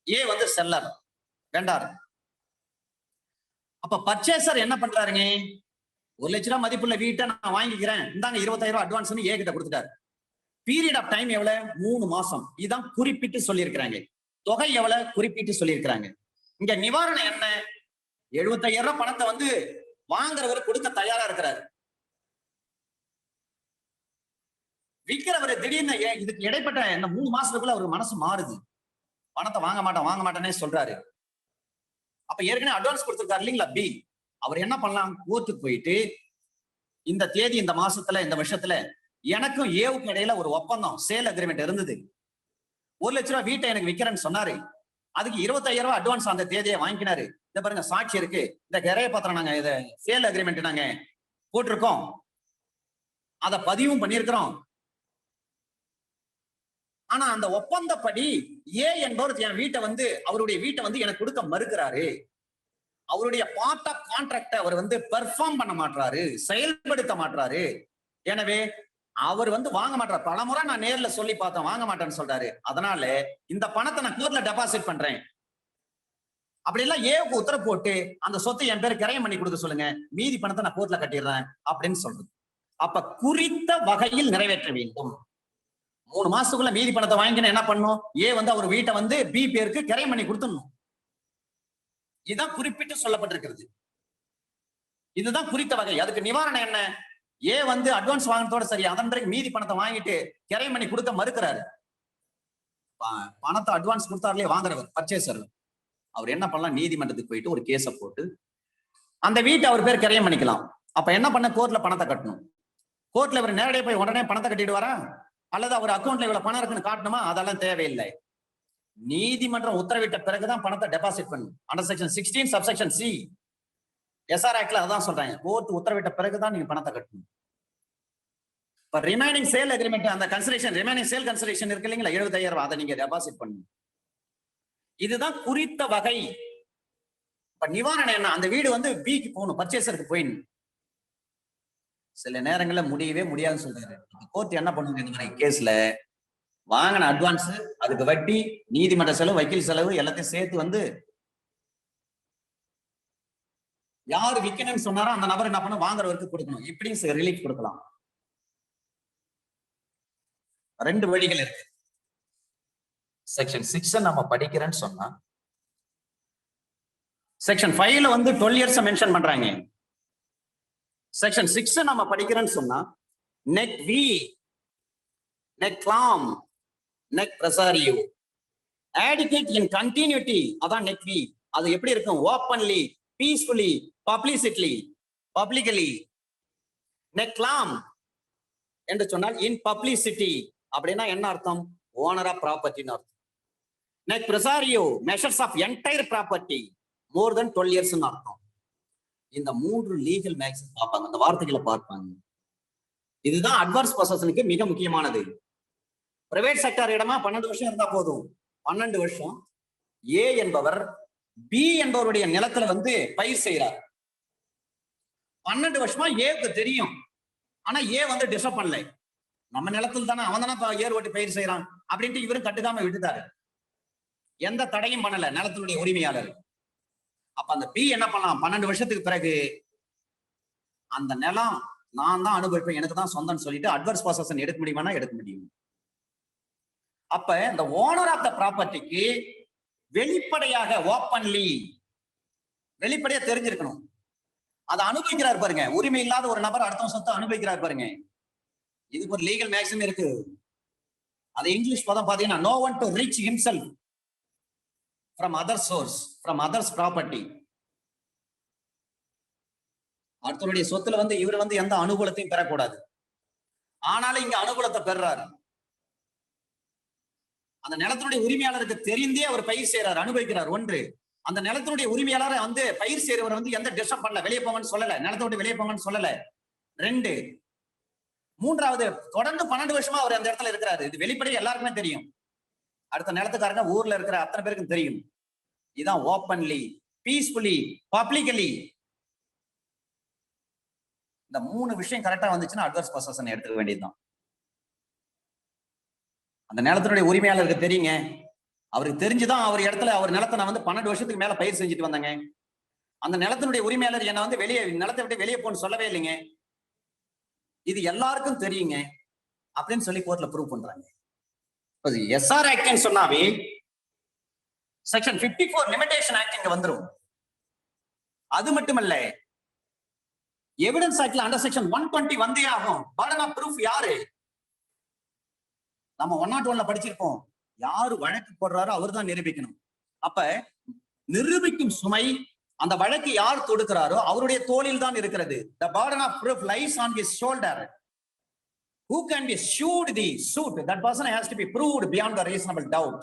ஏ வந்து செல்லர், வெண்டார். அப்ப பர்ச்சேசர் என்ன பண்றாருங்க? 1 லட்சம் ரூபாய் மதிப்புள்ள வீட்டை நான் வாங்கிக்கிறேன், இந்தாங்க 25,000 ரூபாய் அட்வான்ஸ் ஏ கிட்ட கொடுத்துட்டாரு. பீரியட் ஆஃப் டைம் எவ்வளவு? 3 மாசம். இதான் குறிப்பிட்டு சொல்லியிருக்கிறாங்க. தொகை எவ்வளவு? குறிப்பிட்டு சொல்லியிருக்கிறாங்க. இங்க நிவாரணம் என்ன? 75,000 ரூபாய் பணத்தை வந்து வாங்குறவர் கொடுக்க தயாரா இருக்கிறாரு. விற்கிறவர் திடீர்னு இதுக்கு இடைப்பட்ட இந்த 3 மாசத்துக்குள்ள அவர் மனசு மாறுது, பணத்தை வாங்க மாட்டேன்னே சொல்றாரு. அப்ப ஏற்கனவே அட்வான்ஸ் கொடுத்திருக்காரு இல்லைங்களா பி, அவர் என்ன பண்ணலாம்? கோர்ட்டுக்கு போயிட்டு இந்த தேதி இந்த மாசத்துல இந்த வருஷத்துல எனக்கும் ஏவுக்கு இடையில ஒரு ஒப்பந்தம் சேல் அக்ரிமெண்ட் இருந்தது, 1 லட்சம் ரூபாய் வீட்டை எனக்கு விற்கிறேன்னு சொன்னாரு, அதுக்கு 25,000 ரூபாய் அட்வான்ஸ் அந்த தேதியை வாங்கினாரு. இத பாருங்க சாட்சி இருக்கு, இந்த கிரைய பத்திரம் நாங்க இத சேல் அக்ரிமெண்ட் நாங்க போட்டிருக்கோம், அத பதிவும் பண்ணியிருக்கிறோம். ஆனா அந்த ஒப்பந்தப்படி ஏ என்பவர் என் வீட்டை வந்து அவருடைய வீட்டை வந்து எனக்கு கொடுக்க மறுக்கிறாரு. அவருடைய பார்ட் ஆஃப் கான்ட்ராக்ட் அவர் வந்து பெர்ஃபார்ம் பண்ண மாட்டாரு, செயல்படுத்த மாட்டாரு. எனவே அவர் வந்து வாங்க மாட்டார். பலமுறை நான் நேர்ல சொல்லி பார்த்தேன், வாங்க மாட்டேன்னு சொல்றாரு. அதனால இந்த பணத்தை நான் கோர்ட்ல டெபாசிட் பண்றேன். அப்படி எல்லாம் ஏவுக்கு உத்தரவு போட்டு அந்த சொத்தை என் பேர் கிரையம் பண்ணி கொடுக்க சொல்லுங்க, மீதி பணத்தை நான் கோர்ட்ல கட்டிடுறேன் அப்படின்னு சொல்றது. அப்ப குறித்த வகையில் நிறைவேற்ற வேண்டும். 3 மாசத்துக்குள்ள மீதி பணத்தை வாங்கினா என்ன பண்ணும்? ஏ வந்து அவர் வீட்டை வந்து பி பேருக்கு கிரையம் பண்ணி கொடுத்துடணும். இதுதான் குறிப்பிட்டு சொல்லப்பட்டிருக்கிறது. இதுதான் குறித்த வகை. அதுக்கு நிவாரணம் என்ன? ஏ வந்து அட்வான்ஸ் வாங்கினதோட சரி, அதன் பிறகு மீதி பணத்தை வாங்கிட்டு கிரையம் பண்ணி கொடுக்க மறுக்கிறாரு. பணத்தை அட்வான்ஸ் கொடுத்தாருலே வாங்குறவர் பர்ச்சேசர், அவர் என்ன பண்ணலாம்? நீதிமன்றத்துக்கு போயிட்டு ஒரு கேஸை போட்டு அந்த வீட்டை அவர் பேர் கிரையம் பண்ணிக்கலாம். அப்ப என்ன பண்ண? கோர்ட்ல பணத்தை கட்டணும். கோர்ட்ல இவர் நேரடியாக போய் உடனே பணத்தை கட்டிட்டு வரா, அல்லது அவர் அக்கௌண்ட்ல இவ்வளவு பணம் இருக்குன்னு காட்டணுமா? அதெல்லாம் தேவையில்லை. நீதிமன்றம் உத்தரவிட்ட பிறகுதான் பணத்தை டெபாசிட் பண்ணும். Under section 16 subsection C SR ஆக்ட்ல அதான் சொல்றாங்க, கோர்ட் உத்தரவிட்ட பிறகுதான் நீங்க பணத்தை கட்டணும். இப்ப ரிமைனிங் சேல் அக்ரிமெண்ட் அந்த கன்சிடரேஷன், ரிமைனிங் சேல் கன்சிடரேஷன் இருக்கு இல்லைங்களா, 75,000 ரூபாய், அதை நீங்க டெபாசிட் பண்ணணும். இதுதான் குறித்த வகை. இப்ப நிவாரணம் என்ன? அந்த வீடு வந்து பிக்கு போகணும், பர்ச்சேசருக்கு போயிடணும். சில நேரங்கள்ல முடியவே முடியாதுன்னு சொல்றாரு. கோர்ட் என்ன பண்ணுங்க? இந்த மாதிரி கேஸ்ல வாங்கின அட்வான்ஸ், அதுக்கு வட்டி, நீதிமன்ற செலவு, வக்கீல் செலவு எல்லாத்தையும் சேர்த்து வந்து யாரு விக்கணும்னு சொன்னாரோ அந்த நபர் என்ன பண்ண, வாங்குறவருக்கு கொடுக்கணும். இப்படி ரிலீஃப் கொடுக்கலாம். 2 வழிகள் இருக்கு. செக்ஷன் 6 நம்ம படிக்கிறேன்னு சொன்னா, செக்ஷன் 5ல வந்து 12 இயர்ஸ் மென்ஷன் பண்றாங்க. செக்ஷன் 6 நம்ம படிக்கிறேன்னு சொன்னா nec clam, nec presario. Adequate in continuity, அதான் nec v. அது எப்படி இருக்கும்? openly, peacefully, publicly. nec clam என்று சொன்னால் in publicity. அப்படின்னா என்ன அர்த்தம்? ஓனர் ஆஃப் ப்ராப்பர்ட்டின்னு அர்த்தம். nec presario, measures of entire property more than 12 years அர்த்தம். இந்த 3 லீகல் மேக்ஸிம் பார்ப்பாங்க, அந்த வார்த்தைகளை பார்ப்பாங்க. இதுதான் அட்வர்ஸ் பொசஷனுக்கு மிக முக்கியமானது. பிரைவேட் செக்டார் இடமா 12 வருஷம் இருந்தா போதும். 12 வருஷம் ஏ என்பவர் பி என்பவருடைய நிலத்துல வந்து பயிர் செய்யறார். 12 வருஷமா ஏக்கு தெரியும், ஆனா ஏ வந்து டிஸ்டர்ப் பண்ணல. நம்ம நிலத்துல தானே, அவன் தானே ஏர் ஓட்டி பயிர் செய்யறான் அப்படின்ட்டு இவரும் கட்டுக்காம விட்டுட்டாரு. எந்த தடையும் பண்ணல நிலத்தினுடைய உரிமையாளர். அப்ப அந்த பி என்ன பண்ணலாம்? 12 வருஷத்துக்கு பிறகு அந்த நிலம் நான் தான் அனுபவிப்பேன், எனக்கு தான் சொந்தம்னு சொல்லிட்டு அட்வர்ஸ் பொசஷன் எடுக்க முடியுமானா எடுக்க முடியும். அப்ப இந்த ஓனர் ஆஃப் த ப்ராப்பர்ட்டிக்கு வெளிப்படையாக ஓப்பன்லி வெளிப்படையா தெரிஞ்சிருக்கணும். அதை அனுபவிக்கிறார் பாருங்க. உரிமை இல்லாத ஒரு நபர் அடுத்த சொத்தை அனுபவிக்கிறார் பாருங்க. இதுக்கு ஒரு லீகல் மேக்ஸிமம் இருக்கு. அது இங்கிலீஷ் பதம் பாத்தீங்கன்னா no one to reach himself from other source, from others property. அடுத்தவருடைய சொத்துல வந்து இவர் வந்து எந்த அனுகூலத்தையும் பெறக்கூடாது. ஆனாலும் இங்க அனுகூலத்தை பெறாரு. அந்த நிலத்தினுடைய உரிமையாளருக்கு தெரிந்தே அவர் பயிர் செய்யறாரு, அனுபவிக்கிறார். ஒன்று, அந்த நிலத்தினுடைய உரிமையாளரை வந்து பயிர் செய்யறவர் வந்து எந்த டிஸ்டர்ப் பண்ணல, வெளியே போங்கன்னு சொல்லல, நிலத்தை விட்டு வெளியே போங்கன்னு சொல்லல. 2, 3வது, தொடர்ந்து 12 வருஷமா அவர் அந்த இடத்துல இருக்கிறாரு. இது வெளிப்படையா எல்லாருக்குமே தெரியும். அடுத்த நிலத்துக்காரங்க ஊர்ல இருக்கிற அத்தனை பேருக்கும் தெரியும். இதுதான் ஓப்பன்லி, பீஸ்ஃபுல்லி, பப்ளிக்கலி. இந்த 3 விஷயம் கரெக்டா வந்துச்சுன்னா அட்வர்ஸ் பொசஷன் எடுத்துக்க வேண்டியதுதான். அந்த நிலத்தினுடைய உரிமையாளருக்கு தெரியுங்க, அவருக்கு தெரிஞ்சுதான் அவர் இடத்துல அவர் நிலத்தை நான் வந்து 12 வருஷத்துக்கு மேல பயிர் செஞ்சுட்டு வந்தாங்க. அந்த நிலத்தினுடைய உரிமையாளர் என்ன வந்து வெளியே நிலத்தை விட்டு வெளியே போன்னு சொல்லவே இல்லைங்க, இது எல்லாருக்கும் தெரியுங்க அப்படின்னு சொல்லி கோர்ட்ல ப்ரூவ் பண்றாங்க. எஸ்ஆர் ஆக்ட் சொன்னாவே செக்ஷன் 54 லிமிடேஷன் ஆக்ட் இங்க வந்துரும். அது மட்டுமல்ல, எவிடன்ஸ் ஆக்ட்ல அண்டர் செக்ஷன் 120 வந்தே ஆகும். பர்டன் ஆஃப் ப்ரூஃப் யாரு? நம்ம 101ல படிச்சிருப்போம். யாரு வழக்கு போடுறாரோ அவர் தான் நிரூபிக்கணும். அப்ப நிரூபிக்கும் சுமை அந்த வழக்கு யார் தொடுக்கிறாரோ அவருடைய தோளில் தான் இருக்கிறது. The burden of proof lies on his shoulder. Who can be sued the suit? That person has to be proved beyond the reasonable doubt.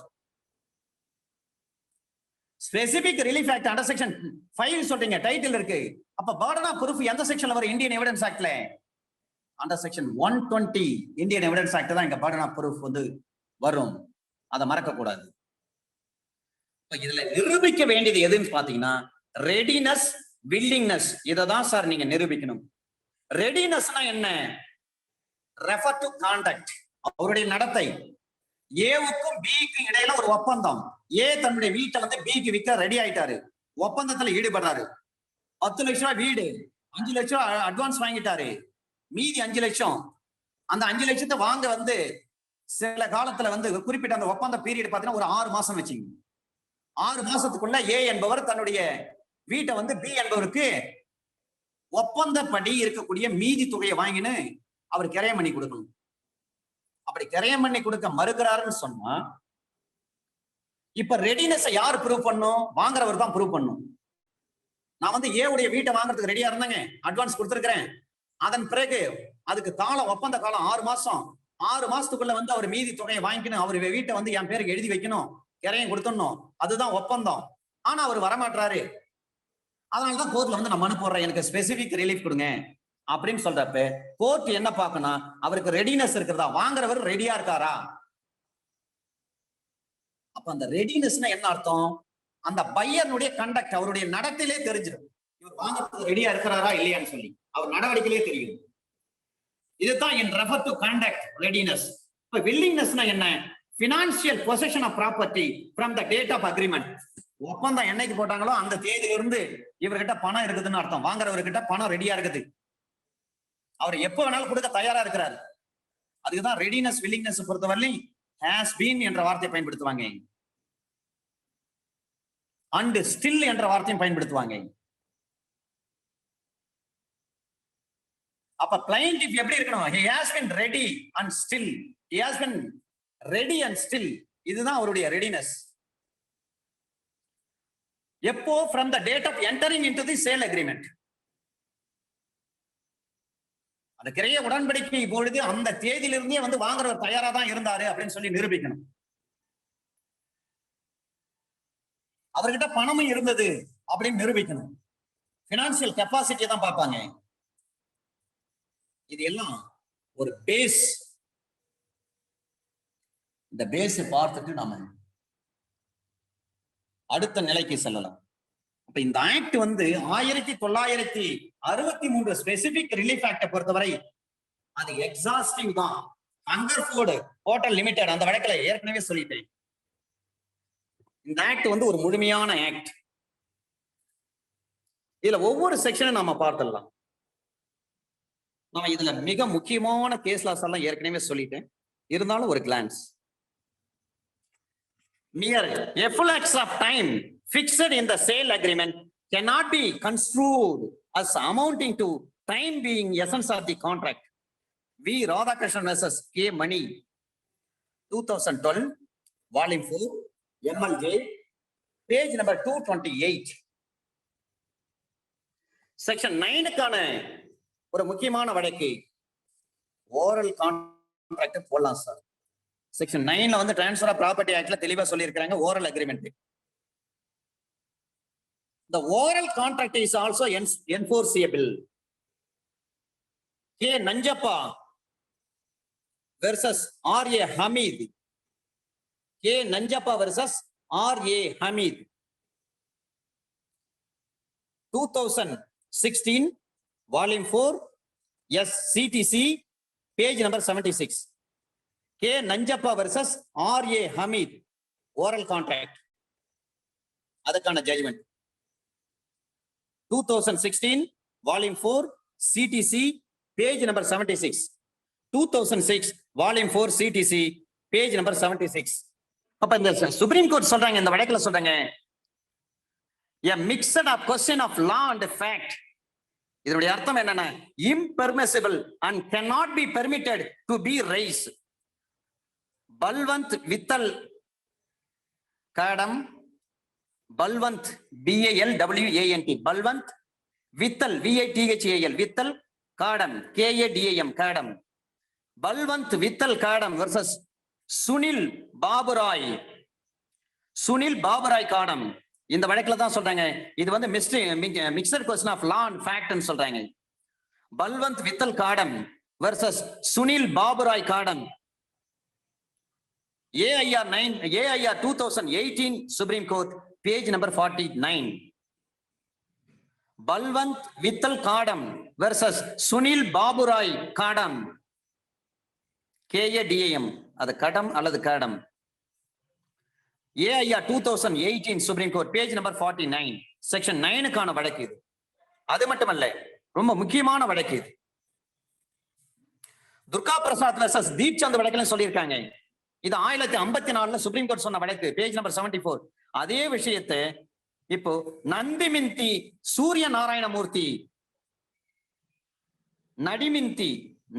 Specific relief act under section 5 சொல்றீங்க, டைட்டில் இருக்கு. அப்ப burden of proof எந்த செக்ஷன்ல வரும்? இந்தியன் எவிடன்ஸ் ஆக்ட்ல under section 120 Indian evidence act தான் இங்க burden of proof வந்து வரும். அதை மறக்க கூடாது. இதுல நிரூபிக்க வேண்டியது எதுன்னு பாத்தீங்கன்னா ரெடினஸ், வில்லிங்னஸ். இததான் சார் நீங்க நிரூபிக்கணும். ரெடினஸ்னா என்ன? ரெஃபர் டு கான்டக்ட், அவருடைய நடத்தை. ஏவுக்கும் பிக்கும் இடையில ஒரு ஒப்பந்தம். ஏ தன்னுடைய வீட்டை வந்து பிக்கு விற்க ரெடி ஆயிட்டாரு, ஒப்பந்தத்துல ஈடுபடுறாரு. 10 லட்சம் ரூபாய் வீடு, 5 லட்சம் அட்வான்ஸ் வாங்கிட்டாரு, மீதி 5 லட்சம். அந்த 5 லட்சத்தை வாங்க வந்து சில காலத்துல வந்து குறிப்பிட்ட அந்த ஒப்பந்த பீரியட் பாத்தீங்கன்னா ஒரு 6 மாசம் வச்சுங்க. 6 மாசத்துக்குள்ள ஏ என்பவர் தன்னுடைய வீட்டை வந்து பி என்பவருக்கு ஒப்பந்தப்படி இருக்கக்கூடிய மீதி தொகையை வாங்கின்னு அவர் கிரயம் பண்ணி கொடுக்கணும். அப்படி கிரயம் பண்ணி கொடுக்க மறுக்கிறாருன்னு சொன்னா இப்ப ரெடினஸ் யார் ப்ரூவ் பண்ணும்? வாங்குறவர் தான் ப்ரூவ் பண்ணும். நான் வந்து ஏ உடைய வீட்டை வாங்குறதுக்கு ரெடியா இருந்தாங்க, அட்வான்ஸ் கொடுத்துருக்கிறேன். அதன் பிறகு அதுக்கு காலம், ஒப்பந்த காலம் 6 மாசம். 6 மாசத்துக்குள்ள வந்து அவர் மீதி தொகையை வாங்கிக்கணும், அவர் வீட்டை வந்து என் பேருக்கு எழுதி வைக்கணும், கிரையம் கொடுத்துடணும். அதுதான் ஒப்பந்தம். ஆனா அவர் வரமாட்டாரு. அதனாலதான் கோர்ட்ல வந்து நான் மனு போடுறேன், எனக்கு ஸ்பெசிபிக் ரிலீஃப் கொடுங்க அப்படின்னு சொல்றப்ப கோர்ட் என்ன பார்க்கணும்? அவருக்கு ரெடினஸ் இருக்கிறதா, வாங்குறவர் ரெடியா இருக்காரா? அப்ப அந்த ரெடினஸ்னா என்ன அர்த்தம்? அந்த பையனுடைய கண்டக்ட், அவருடைய நடத்திலே தெரிஞ்சிடும் இவர் வாங்குறதுக்கு ரெடியா இருக்கிறாரா இல்லையான்னு சொல்லி. அவர் நடவடிக்கையிலே தெரியும். இதுதான் in refer to conduct readiness. இப்ப willingnessனா என்ன? financial possession of property from the date of agreement. ஒப்பந்தம் என்னைக்கு போட்டாங்களோ அந்த தேதியிலிருந்து இவர்கிட்ட பணம் இருக்குதுன்னு அர்த்தம். வாங்குறவர்கிட்ட பணம் ரெடியா இருக்குது, அவர் எப்ப வேணாலும் கொடுக்க தயாரா இருக்கிறார். அதுக்குதான் ரெடினஸ், வில்லிங்னஸ் பொறுத்தவரை has been என்ற வார்த்தையை பயன்படுத்துவாங்க, and still என்ற வார்த்தையும் பயன்படுத்துவாங்க. அப்ப plaintiff எப்படி இருக்கணும்? He has been ready and still. He has been ready and still. இதுதான் அவருடைய readiness. எப்போ? From the date of entering into the sale agreement. அந்த கிரைய உடன்படிக்கை பொழுது அந்த தேதியிலிருந்தே வந்து வாங்குறவர் தயாரா தான் இருந்தாரு அப்படின்னு சொல்லி நிரூபிக்கணும். அவர்கிட்ட பணமும் இருந்தது அப்படின்னு நிரூபிக்கணும். பினான்சியல் கெப்பாசிட்டியை தான் பார்ப்பாங்க. இது எல்லாம் ஒரு பேஸ். இந்த பேஸ் பார்த்துட்டு நாம அடுத்த நிலைக்கு செல்லலாம். அப்ப இந்த ஆக்ட் வந்து 1963 ஸ்பெசிபிக் ரிலீஃப் ஆக்டை பொறுத்தவரை அது எக்ஸாஸ்டிவ் தான். ஹங்கர்ஃபோர்டு ஹோட்டல் லிமிடெட் அந்த வழக்குல ஏற்கனவே சொல்லிட்டேன். இந்த ஆக்ட் வந்து ஒரு முழுமையான ஆக்ட். இதுல ஒவ்வொரு செக்ஷனும் நாம பார்த்துடலாம். நான் இதுல மிக முக்கியமான கேஸ் லாஸ் எல்லாம் ஏற்கனவே சொல்லிட்டேன். இருந்தாலும் ஒரு glands. Mere efflux of time fixed in the sale agreement cannot be construed as amounting to time being essence of the contract. V. Radhakrishnan versus K. Mani, 2012, volume 4, MLJ, page number 228. Section 9க்கான ஒரு முக்கியமான வழக்கு ஓரல் கான்ட்ராக்ட் போடலாம் சார். செக்ஷன் 9ல வந்து டிரான்ஸ்ஃபர் ஆஃப் ப்ராப்பர்ட்டி ஆக்ட்ல தெளிவா சொல்லியிருக்காங்க oral agreement. The oral contract is also enforceable. K. Nanjappa versus R.A. Hamid. K. Nanjappa versus R.A. Hamid. 2016, volume 4, SCTC, page number 76. K. Nanjappa versus R.A. Hamid, oral contract. அதுக்கான judgment. 2016, volume 4, CTC, page number 76. 2006, volume 4, CTC, page number 76. அப்ப இந்த சுப்ரீம் கோர்ட் சொல்றாங்க, இந்த வழக்குல சொல்றாங்க, a mixed up question of law and fact. இதனுடைய அர்த்தம் என்னன்னா, impermissible and cannot be permitted to be raised. Balwant Vithal காடம், Balwant BALWANT, Balwant Vithal VITHAL, Vithal காடம் KADAM, காடம். Balwant Vithal காடம் versus Sunil பாபுராய், Sunil பாபுராய் காடம். இந்த வழக்குல தான் சொல்றாங்க இது வந்து mixed question of law and ஃபேக்ட்னு சொல்றாங்க. Balwant Vithal காடம் versus Sunil பாபுராய் காடம். AIR 2018 Supreme Court, page number 49. Balwant Vittal Kadam versus Sunil Baburai Kadam, KADAM, அது கடம் அல்லது கடம். AIR 2018 Supreme Court, page number 49, section 9க்கான வழக்கு இது. அது மட்டுமல்ல, ரொம்ப முக்கியமான வழக்கு இது. துர்கா பிரசாத் versus தீப் சந்த் வழக்குல சொல்லியிருக்காங்க. இது 1954 சுப்ரீம் கோர்ட் சொன்ன வழக்கு, பேஜ் நம்பர் 74. அதே விஷயத்தை இப்போ நந்திமிந்தி சூரிய Narayanamurthy,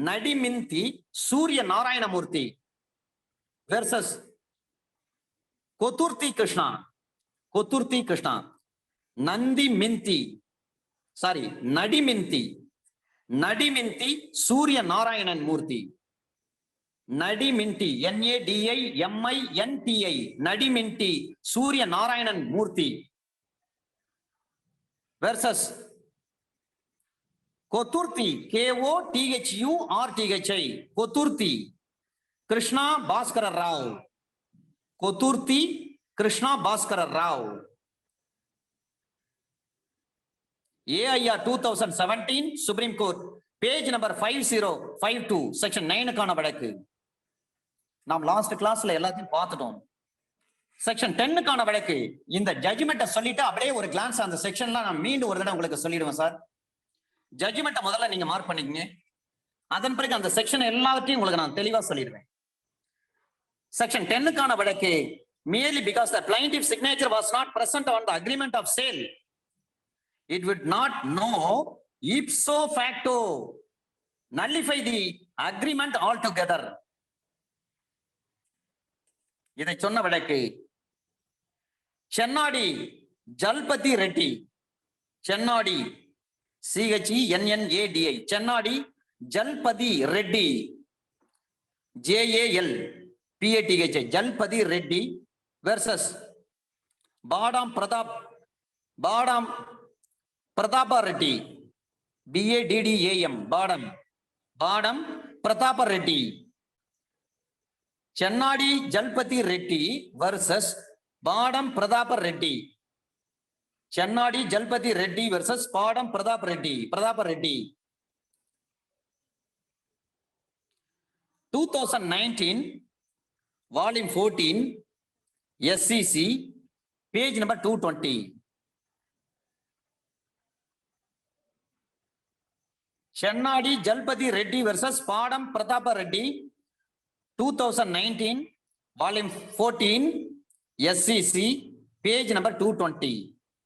Nadiminti Surya Narayanamurthy versus Kothurthi Krishna, Nadiminti Surya Narayanan Murthy, Nadiminti NADIMINTI, Nadiminti Surya Narayanan Murthy versus Kothurthi KOTHURTHI, Kothurthi Krishna Bhaskara Rao, Kothurthi Krishna Bhaskara Rao. AIR 2017 supreme court, page number 5052, section 9க்கான வழக்கு. நாம் லாஸ்ட் கிளாஸ்ல எல்லாத்தையும் பார்த்துட்டோம். செக்ஷன் 10க்கான வழக்கு. இந்த ஜட்ஜ்மெண்ட்டை சொல்லிட்டு அப்படியே ஒரு கிளான்ஸ் அந்த செக்ஷன்ல நான் மீண்டும் ஒரு தடவை உங்களுக்கு சொல்லிடுவேன் சார். ஜட்ஜ்மெண்ட்டை முதல்ல நீங்க மார்க் பண்ணிக்கங்க. அதன் பிறகு அந்த செக்ஷன் எல்லாத்தையும் உங்களுக்கு நான் தெளிவா சொல்லிடுவேன். செக்ஷன் 10க்கான வழக்கு. merely because the plaintiff signature was not present on the agreement of sale, it would not know ipso facto nullify the agreement altogether. இதை சொன்ன வழக்கு சென்னாடி ஜல்பதி Reddy, சென்னாடி CHENNADI, சென்னாடி ஜல்பதி Reddy, JALPATH, ஜல்பதி Reddy versus பாடாம் பிரதாப ரெட்டி, BADDAM, பாடம் பிரதாப ரெட்டி. சென்னாடி ஜல்பதி ரெட்டி versus பாடம் பிரதாப ரெட்டி, சென்னாடி ஜல்பதி ரெட்டி versus பாடம் பிரதாப Reddy. 2019 volume 14 SCC page number 220. சென்னாடி ஜல்பதி Reddy versus பாடம் பிரதாப Reddy 2019 volume 14 SCC page number 220.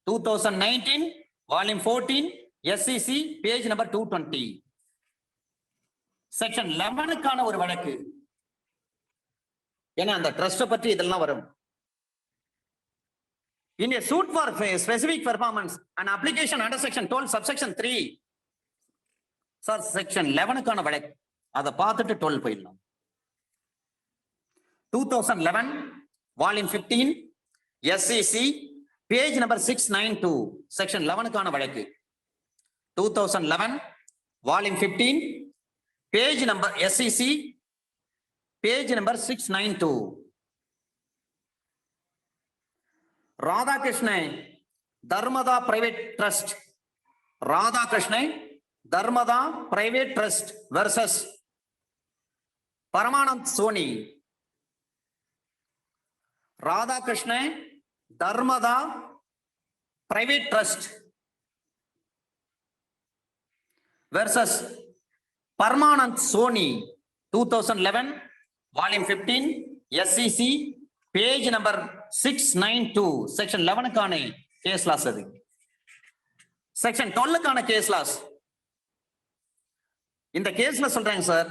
2019 volume 14 SCC page number 220. Section 11க்கான ஒரு வழக்கு. ஏன்னா அந்த ட்ரஸ்ட் பற்றி இதெல்லாம் வரும். In a suit for specific performance an application under section 12 subsection 3. Sir section 11க்கான வழக்கு அதை பார்த்துட்டு 12 போயிடலாம். 2011 volume 15 SCC page number 692 section 11க்கான வழக்கு. 2011 volume 15 page number SCC page number 692. Radhakrishna Dharmada private trust, Radhakrishna Dharmada private trust versus Paramanand Soni, Radhakrishna Dharmada private trust versus Paramanand Soni. 2011 volume 15 SCC page number 692 section 11க்கான கேஸ் லாஸ். அது செக்ஷன் 12க்கான கேஸ் லாஸ். இந்த கேஸ்ல சொல்றாங்க sir,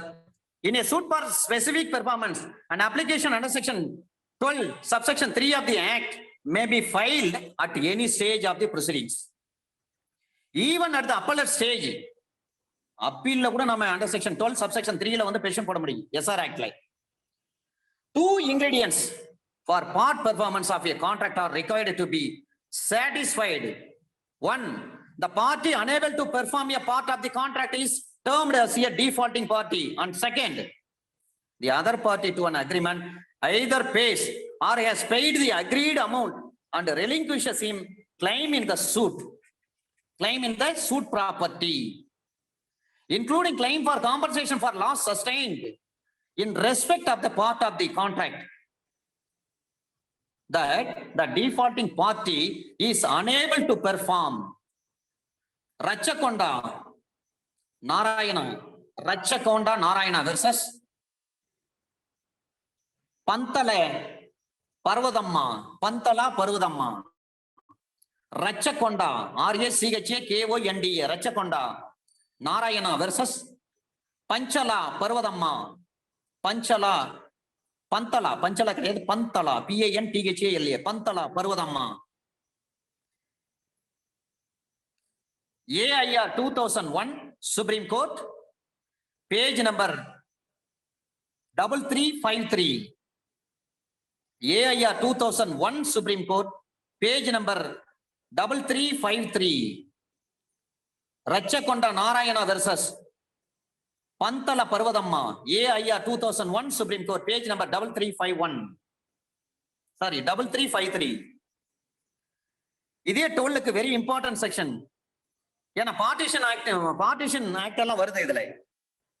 in a suit for specific performance an application under section 12 subsection 3 of the act may be filed at any stage of the proceedings, even at the appellate stage. அப்பீல்ல கூட நம்ம under section 12 subsection 3 ல வந்து பெட்டிஷன் போட முடியும் SR Act ல. Two ingredients for part performance of a contract are required to be satisfied. One, the party unable to perform a part of the contract is termed as a defaulting party, and second, the other party to an agreement either pays or has paid the agreed amount and relinquishes him claim in the suit property, including claim for compensation for loss sustained in respect of the part of the contract that the defaulting party is unable to perform. Rachakonda Narayana versus Pantala Parvadamma. Rachakonda RACHAKONDA Rachakonda Narayana versus Pantala கிடையாது, பந்தலா PANTHALA பந்தலா Parvathamma. AIR 2001 Supreme Court page number 3353. AIR 2001 Supreme Court page number 3353. Rachakonda Narayana versus Pantala Parvadamma. AIR 2001 Supreme Court page number 3351. Sorry, 3353. இதே 12க்கு வெரி இம்பார்ட்டன்ட் செக்ஷன். ஏன்னா பார்ட்டிஷன் ஆக்ட் எல்லாம் வருது இதுல.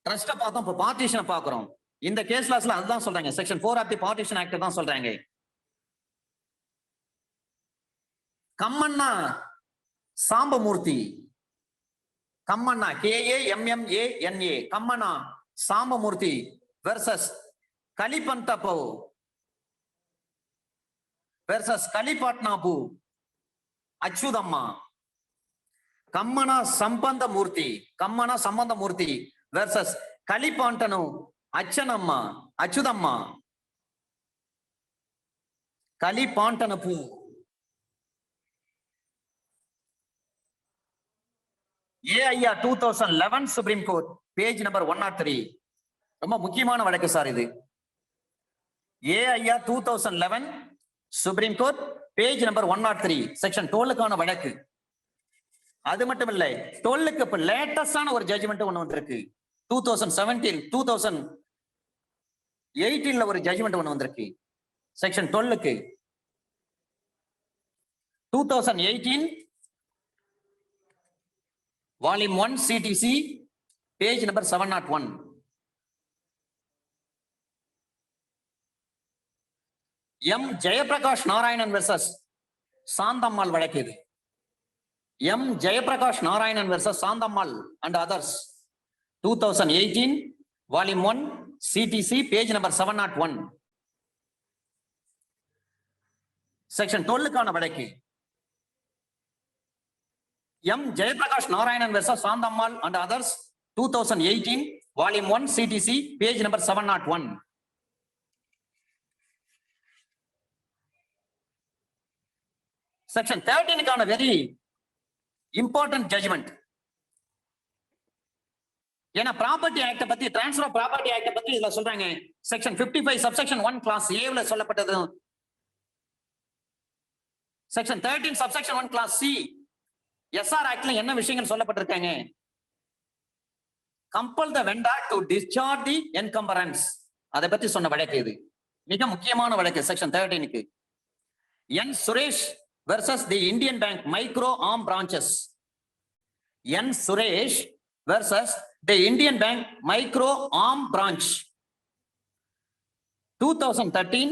ட்ரஸ்ட பார்த்தோம், இப்ப பார்ட்டிஷனை பாக்குறோம். இந்த கேஸ் லாஸ்ல அதுதான் சொல்றாங்க. Section 4 of the partition act தான் சொல்றாங்க. Kammana Sambamurthy, Kammana KAMMANA Kammana Sambamurthy versus Kalipanthapu versus Kalipatnapu Achuthamma. Kammana Sambandhamurthy versus Kalipandanu Achanamma Achuthamma. Kalipandanappu AIR 2011 supreme court page number 103. ரொம்ப முக்கியமான வழக்கு சார் இது. AIR 2011 supreme court page number 103 section 12க்கான வழக்கு. அது மட்டும் இல்லை, 12க்கு இப்ப லேட்டஸ்டான ஒரு ஜட்ஜ்மெண்ட் ஒண்ணு வந்திருக்கு. 2017 2018 ஒரு ஜட்ஜ்மெண்ட் ஒண்ணு வந்திருக்கு செக்ஷன் 12க்கு. 2018 volume 1 CTC page number 701. M Jayaprakash Narayanan versus Santhammal வழக்கு இது. M Jayaprakash Narayanan versus Santhammal and others 2018 volume 1 CTC page number 701 section 12க்கான வழக்கு. M Jayaprakash Narayanan versus Santhammal and others 2018 volume 1 CTC page number 701. Section 13க்கான வெரி இம்பார்ட்டன்ட் ஜட்ஜ்மெண்ட். ஏன்னா ப்ராப்பர்ட்டி ஆக்ட பத்தி, டிரான்ஸ்ஃபர் ஆஃப் ப்ராப்பர்ட்டி ஆக்ட பத்தி இதுல சொல்றாங்க. செக்ஷன் 55 சப்செக்ஷன் 1 கிளாஸ் ஏல சொல்லப்பட்டது. Section 13 subsection 1 clause C SR ஆக்ட்ல என்ன விஷயங்கள் சொல்லப்பட்டிருக்காங்க? Compel the vendor to discharge the encumbrance. அதை பத்தி சொன்ன வழக்கு இது. மிக முக்கியமான வழக்கு செக்ஷன் 13க்கு. N Suresh versus the Indian bank micro arm branches. N Suresh versus the Indian bank micro arm branch 2013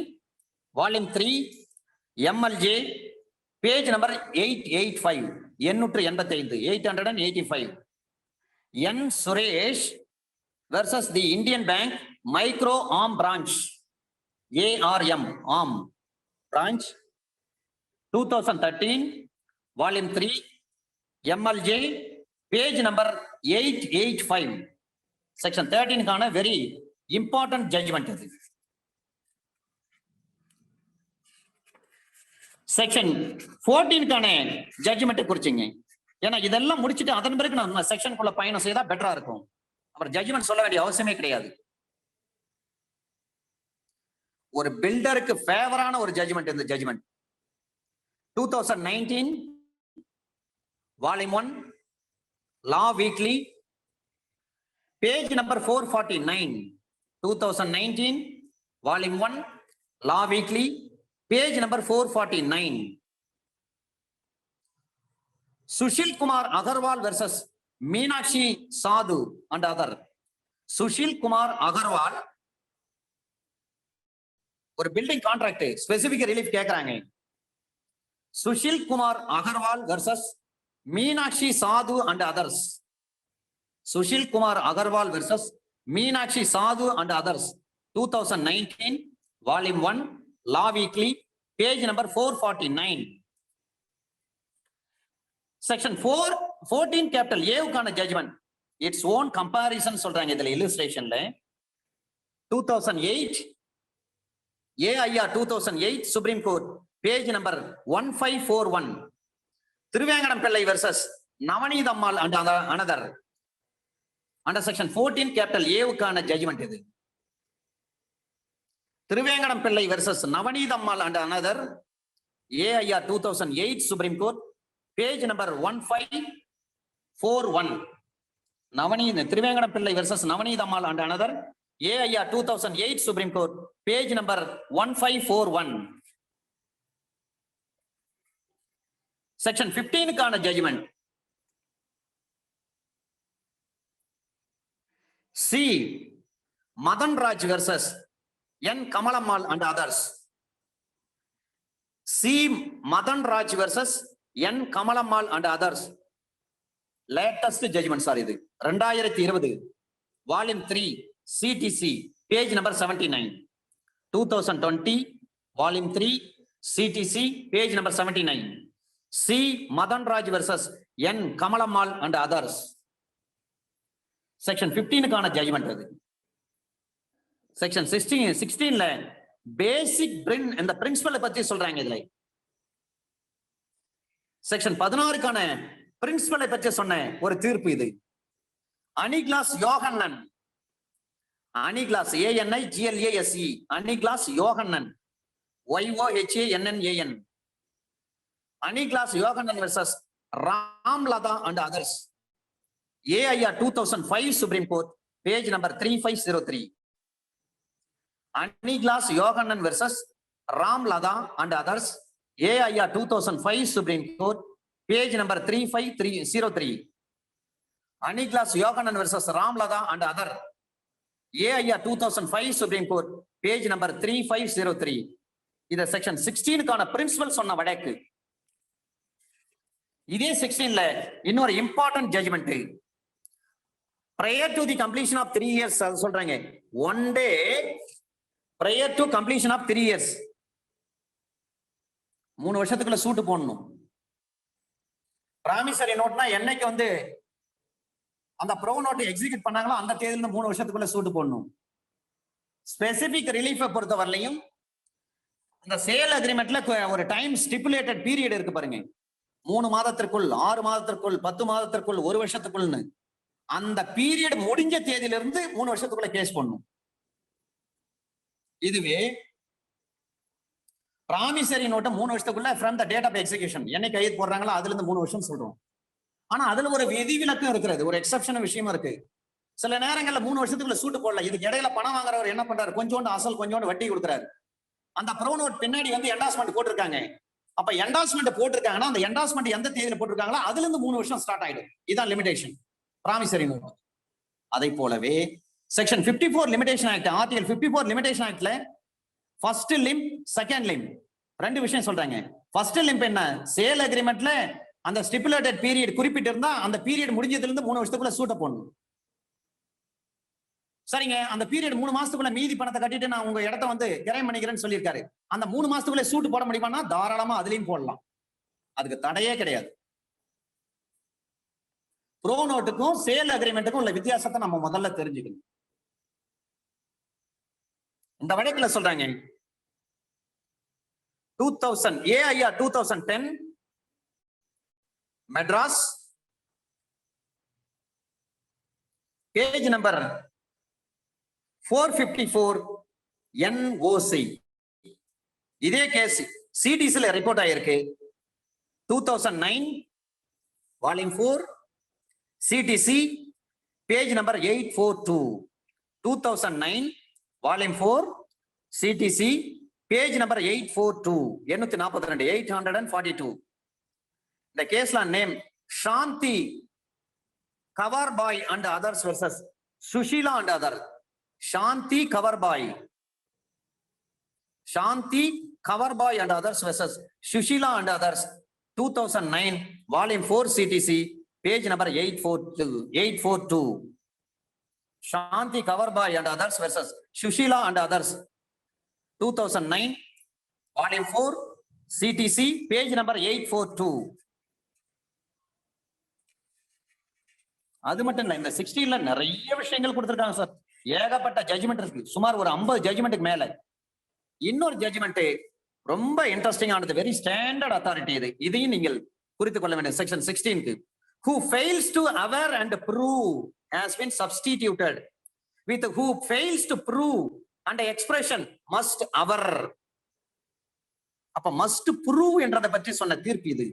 volume 3 MLJ page number 885 885. N Suresh versus the Indian bank micro arm branch ARM arm branch 2013 volume 3 MLJ page number 885 section 13க்கான வெரி இம்பார்ட்டன்ட் ஜட்ஜ்மெண்ட் இது. செக்ஷன் 14க்கான ஜட்ஜ்மெண்ட் குறிச்சிங்க. ஏன்னா இதெல்லாம் முடிச்சுட்டு அதன் பிறகு நம்ம செக்ஷனுக்குள்ள பயணம் செய்தா பெட்டரா இருக்கும். அப்புறம் ஜட்ஜ்மெண்ட் சொல்ல வேண்டிய அவசியமே கிடையாது. ஒரு பில்டருக்கு ஃபேவரான ஒரு ஜட்ஜ்மெண்ட் இந்த judgment. 2019 volume 1 law weekly page number 449. 2019 volume 1 law weekly page number 449. Sushil Kumar Agarwal versus Meenakshi Sadhu and other. Sushil Kumar Agarwal ஒரு பில்டிங் கான்ட்ராக்ட் ஸ்பெசிபிக் ரிலீஃப் கேக்குறாங்க. Sushil Kumar Agarwal versus Meenakshi Sadhu and others. Sushil Kumar Agarwal versus Meenakshi Sadhu and others 2019 volume 1 law weekly page number 449. Section 14 capital ஏவுக்கான ஜட்ஜ்மெண்ட் இட்ஸ் ஓன் கம்பாரிசன் சொல்றாங்க இதுல இல்லுஸ்ட்ரேஷன்ல. 2008 AIR 2008 supreme court page number 1541 Thiruvengadam Pillai versus Navaneeth Ammal and another under section 14 capital ஏவுக்கான ஜட்ஜ்மெண்ட் இது. Thiruvengadam Pillai versus Navaneeth Ammal and another AIR 2008 supreme court page number 1541. Thiruvengadam Pillai versus Navaneeth Ammal and another AIR 2008 supreme court page number 1541. Section 15க்கான judgment. C Madan Raj versus N Kamalammal and others. C Madan Raj versus N Kamalammal and others latest judgment sir இது. 2020 volume 3 CDC page number 79. 2020 volume 3 CDC page number 79. C Madan Raj versus N Kamalammal and others. Section 15க்கான ஜட்ஜ்மெண்ட் அது. செக்ஷன் 16ல பேசிக் இந்த பிரின்சிபலை பத்தி சொல்றாங்க. இதுல செக்ஷன் 16க்கான பிரின்சிபலை பற்றி சொன்ன ஒரு தீர்ப்பு இது. Aniglase Yohannan, Aniglase ANIGLASE, Aniglase Yohannan YOHANNAN, Aniglase Yohannan versus Ramlatha and others, AIR 2005 Supreme Court, page number 3503. Aniglas Yohanan versus Ramlada and others, AIR 2005 Supreme Court, page number 3503. Aniglas Yohanan versus Ramlada and other, AIR 2005 Supreme Court, page number 3503. இது செக்ஷன் 16க்கான பிரின்சிபல் சொன்ன வழக்கு. இதே 16ல இன்னொரு important judgment. prior to the completion of 3 years சொல்றாங்க. 1 day prior to completion of 3 years, 3 வருஷத்துக்குள்ள சூட்டு போடணும். பிராமிசரி நோட்னா என்னைக்கு வந்து அந்த ப்ரோ நோட் எக்ஸிக்யூட் பண்ணாங்களோ அந்த தேதியில 3 வருஷத்துக்குள்ள சூட்டு போடணும். ஸ்பெசிபிக் ரிலீஃபை பொறுத்த வரலையும் அந்த சேல் அக்ரிமெண்ட்ல ஒரு டைம் ஸ்டிபுலேட்டட் பீரியட் இருக்கு பாருங்க. 3 மாதத்திற்குள், 6 மாதத்திற்குள், 10 மாதத்திற்குள், 1 வருஷத்துக்குள்னு அந்த பீரியட் முடிஞ்ச தேதியிலிருந்து 3 வருஷத்துக்குள்ள கேஸ் பண்ணணும். இதுவே பிராமிசரி நோட்டை 3 வருஷத்துக்குள்ள from the date of execution, என்னைக்கு கைது போடுறாங்களோ அதுல இருந்து 3 வருஷம் சொல்றோம். ஆனா அதுல ஒரு விதிவிலக்கும் இருக்கிறது, ஒரு எக்ஸப்ஷன் விஷயமா இருக்கு. சில நேரங்கள்ல 3 வருஷத்துக்குள்ள சூட்டு போடல. இதுக்கு இடையில பணம் வாங்குறவர் என்ன பண்றாரு, கொஞ்சோண்டு அசல் கொஞ்சோண்டு வட்டி கொடுக்குறாரு. அந்த ப்ரோ நோட் பின்னாடி வந்து என்டாஸ்மெண்ட் போட்டிருக்காங்க. அப்ப என்டாஸ்மெண்ட் போட்டிருக்காங்கன்னா அந்த என்டாஸ்மெண்ட் எந்த தேதியில போட்டிருக்காங்களோ அதுல இருந்து 3 வருஷம் ஸ்டார்ட் ஆயிடும். இதான் லிமிடேஷன் பிராமிசரி நோட். அதை போலவே section 54 limitation act, article 54 limitation ஆக்ட்ல ஃபர்ஸ்ட் லிம்ப், செகண்ட் லிம்ப் ரெண்டு விஷயம் சொல்றாங்க. ஃபர்ஸ்ட் லிம்ப் என்ன, சேல் அக்ரிமெண்ட்ல அந்த ஸ்டிபுலேட்டட் பீரியட் குறிப்பிட்டு இருந்தா அந்த பீரியட் முடிஞ்சதுல இருந்து 3 வருஷத்துக்குள்ள சூட்ட போடணும். சரிங்க, அந்த பீரியட் 3 மாசத்துக்குள்ள மீதி பணத்தை கட்டிட்டு நான் உங்க இடத்த வந்து கிரையம் பண்ணிக்கிறேன்னு சொல்லியிருக்காரு. அந்த 3 மாசத்துக்குள்ள சூட்டு போட முடியுமானா தாராளமா அதுலயும் போடலாம், அதுக்கு தடையே கிடையாது. ப்ரோ நோட்டுக்கும் சேல் அக்ரிமெண்ட்டுக்கும் உள்ள வித்தியாசத்தை நம்ம முதல்ல தெரிஞ்சுக்கணும். இந்த வழக்குல சொல்றாங்க 2000 AIR 2010 Madras, page number 454 NOC. இதே கேஸ் CDCல ரிப்போர்ட் ஆயிருக்கு. 2009 volume 4 CTC, page number 842. 2009 volume 4 CTC, page number 842, 842. இந்த கேஸ்ல name Shanthi Kavarbai and others versus Sushila and other. Shanthi Kavarbai, Shanthi Kavarbai and others versus Sushila and others, 2009 volume 4 CTC, page number 842. Shanthi Kavarbai and others versus Sushila and others, 2009 volume 4 CTC, page number 842. அது மட்டும் இல்ல, இந்த 16ல நிறைய விஷயங்கள் கொடுத்திருக்காங்க சார். ஏகப்பட்ட ஜட்ஜ்மெண்ட் இருக்கு, சுமார் ஒரு 50 ஜட்ஜ்மெண்ட்டுக்கு மேல. இன்னொரு ஜட்ஜ்மெண்ட் ரொம்ப இன்ட்ரெஸ்டிங் ஆனது, வெரி ஸ்டாண்டர்ட் அத்தாரிட்டி இது. இதையும் நீங்கள் குறித்து கொள்ள வேண்டும். செக்ஷன் 16க்கு who fails to aver and prove has been substituted with who fails to prove and expression must aver. அப்ப must prove என்றதை பற்றி சொன்ன தீர்ப்பு இது.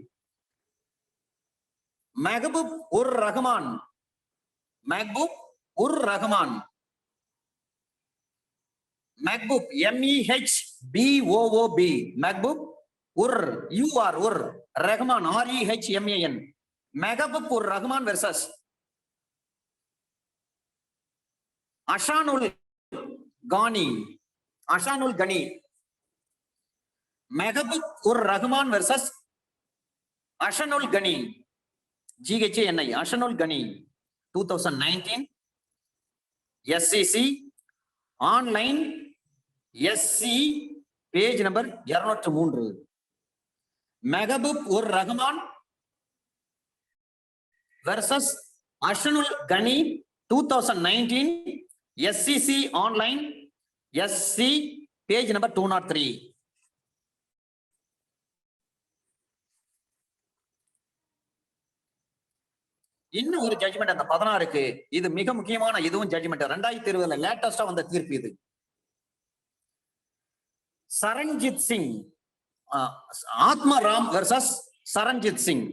Mehboob ur Rehman, Mehboob ur Rehman, Mehboob MEHBOOB, Mehboob ur UR ur Rehman REHMAN, Mehboob ur Rehman versus Ahsanul Ghani, Ahsanul Ghani. Mehboob ur Rehman versus Ahsanul Ghani, GHANI, Ahsanul Ghani, 2019 SCC online SC, page number 203. Mehboob ur Rehman versus Ahsanul Ghani 2019 SCC online SC page number 203. இன்னும் ஒரு ஜட்ஜ்மெண்ட் அந்த 16க்கு இது மிக முக்கியமான இதுவும் ஜட்ஜ்மெண்ட் 2020 லேட்டஸ்டா வந்த தீர்ப்பு இது. Charanjit Singh Atmaram versus Charanjit Singh.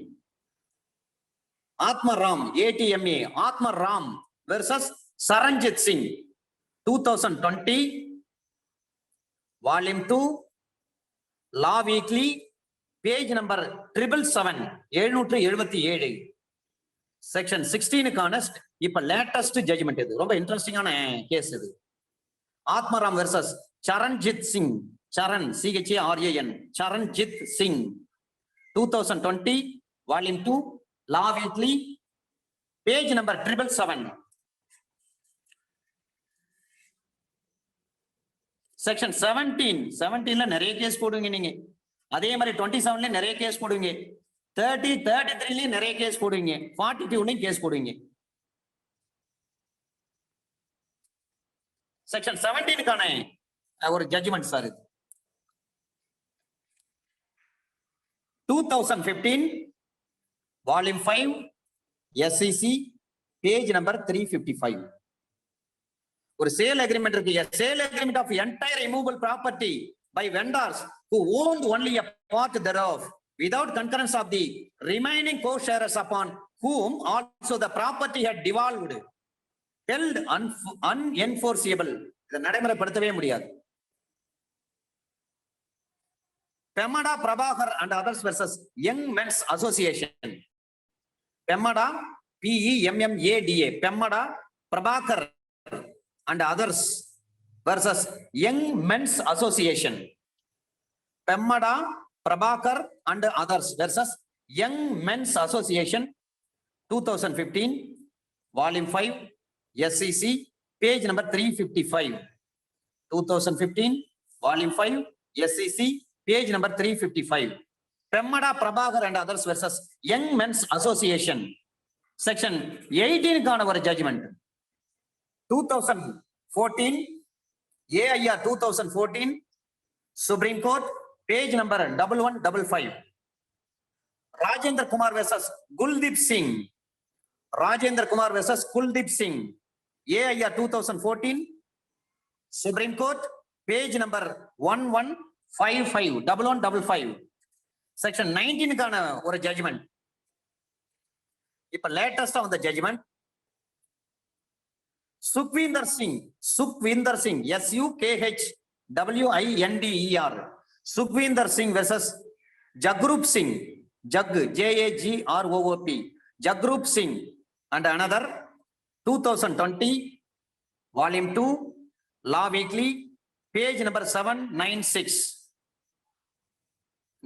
Atmaram ATMA Atmaram versus Charanjit Singh 2020 volume 2 law weekly page number 777 section 16க்கான இப்ப லேட்டஸ்ட் ஜட்ஜ்மெண்ட் இது. ரொம்ப இன்ட்ரெஸ்டிங்கான கேஸ் இது. Atmaram versus Charanjit Singh. Charan CHARAN Charanjit Singh 2020 volume 2 law weekly page number 777 section 17ல நிறைய கேஸ் போடுவீங்க நீங்க. அதே மாதிரி 27ல நிறைய கேஸ் போடுவீங்க. 30, 33 நிறைய கேஸ் போடுவீங்க. 42 கேஸ் போடுவீங்க. செக்ஷன் 17க்கான ஒரு ஜட்ஜ்மெண்ட் சார் இது. 2015 வால்யூம் 5 SCC பேஜ் நம்பர் 355. ஒரு சேல் அக்ரிமெண்ட் இருக்கு. Sale agreement of entire immovable property by vendors who owned only a part thereof without concurrence of the remaining co-sharers upon whom also the property had devolved held unenforceable. இதை நடைமுறைப்படுத்தவே முடியாது. பெமடா Prabhakar and others versus Young Men's Association. பெமடா PEMMADA பெமடா Prabhakar and others versus Young Men's Association. பெம்மடா Prabhakar and others versus Young Men's Association 2015 volume 5 SCC page number 355. 2015 volume 5 SCC page number 355. பெம்மடா Prabhakar and others versus Young Men's Association section 18க்கான ஒரு judgement. 2014 AIR 2014 Supreme Court page number 1155. Rajendra Kumar versus Kuldeep Singh. Rajendra Kumar versus Kuldeep Singh. AIR 2014 Supreme Court page number 1155 1155. Section 19க்கான ஒரு ஜட்ஜ்மெண்ட். இப்ப லேட்டஸ்டா வந்த judgement. Sukhvinder Singh SUKHWINDER Sukhvinder Singh versus Jagrup Singh JAGROOP Jagrup Singh and another 2020 volume 2 law weekly page number 796.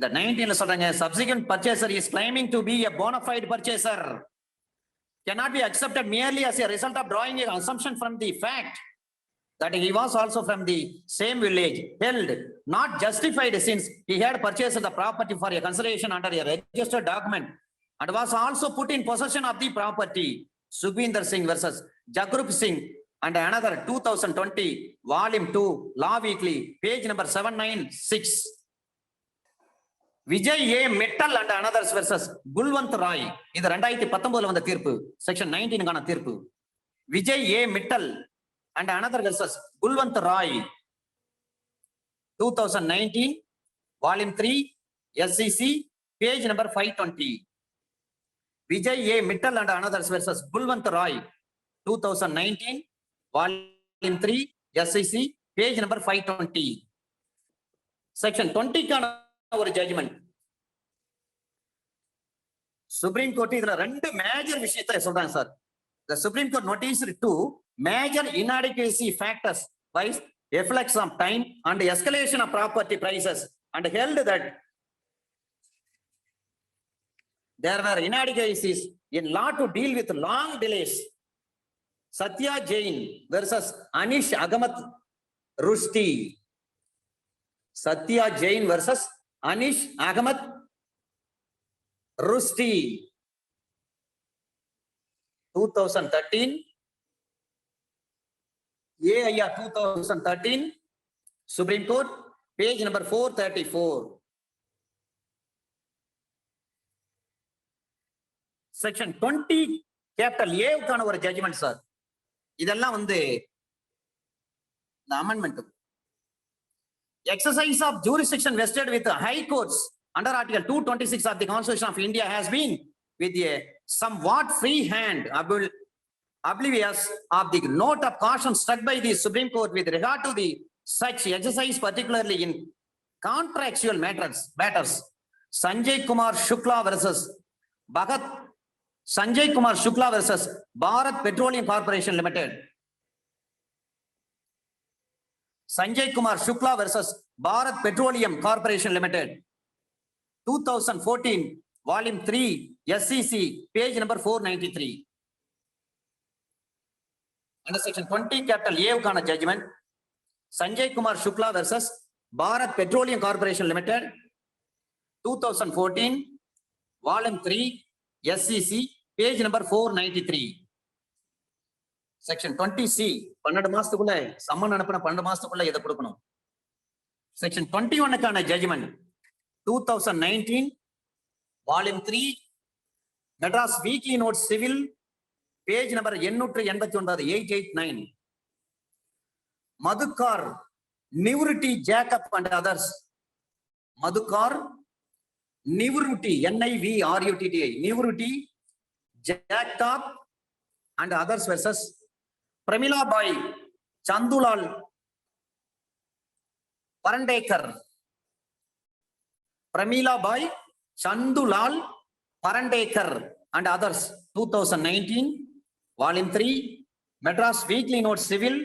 The 19ல சொல்றாங்க subsequent purchaser is claiming to be a bona fide purchaser cannot be accepted merely as a result of drawing an assumption from the fact that he was also from the same village, held not justified since he had purchased the property for a consideration under a registered document and was also put in possession of the property. Sukhvinder Singh versus Jagrup Singh and another 2020 volume 2 law weekly page number 796. Vijay A. Mittal and others versus Gulwant Roy. இது 2019 வந்த தீர்ப்பு. செக்ஷன் 19க்கான தீர்ப்பு. Vijay A. Mittal and another versus Gulwant Roy. 2019 volume 3 SCC page number 520. Vijay A. Mittal and others versus Gulwant Roy. 2019 volume 3 SCC page number 520. Section 20க்கான ஒரு ஜட்ஜ்மெண்ட். சுப்ரீம் கோர்ட் இதுல ரெண்டு மேஜர் விஷயத்தை சொல்றாங்க sir. The Supreme Court noticed two major inadequacy factors by efflux of time and escalation of property prices and held that there were inadequacies in law to deal with long delays. Satya Jain versus Anish Ahmed Rushdie. Satya Jain versus Anish Ahmed Rushdie 2013 AIR 2013, Supreme Court, page number 434. Section 20, capital A க்கான ஒரு judgment sir. இதெல்லாம் வந்து the amendment. Exercise of jurisdiction vested with the high courts under Article 226 of the Constitution of India has been with a somewhat free hand oblivious of the note of caution struck by the Supreme Court with regard to the such exercise, particularly in contractual matters. Sanjay Kumar Shukla versus Bharat Petroleum Corporation Limited. Sanjay Kumar Shukla versus Bharat Petroleum Corporation Limited. 2014, volume 3, SCC, page number 493. Under section 20, capital A க்கான judgment. Sanjay Kumar Shukla versus Bharat Petroleum Corporation Limited. 2014, volume 3, SCC, page number 493. Section 20C, 12 மாசத்துக்குள்ள சம்மன் அனுப்பின 12 மாசத்துக்குள்ள இதை கொடுக்கணும். Section 21 க்கான judgment. 2019, volume 3, Madras Weekly Notes Civil, page number 889, 889. Madhukar Nivruti Jacob and others. Madhukar Nivruti, Nivrutti, Nivruti Jacob and others versus Pramila Bai Chandulal Parandekar. Pramila Bai Chandulal Parandekar and others. 2019, volume 3, Madras Weekly Notes Civil,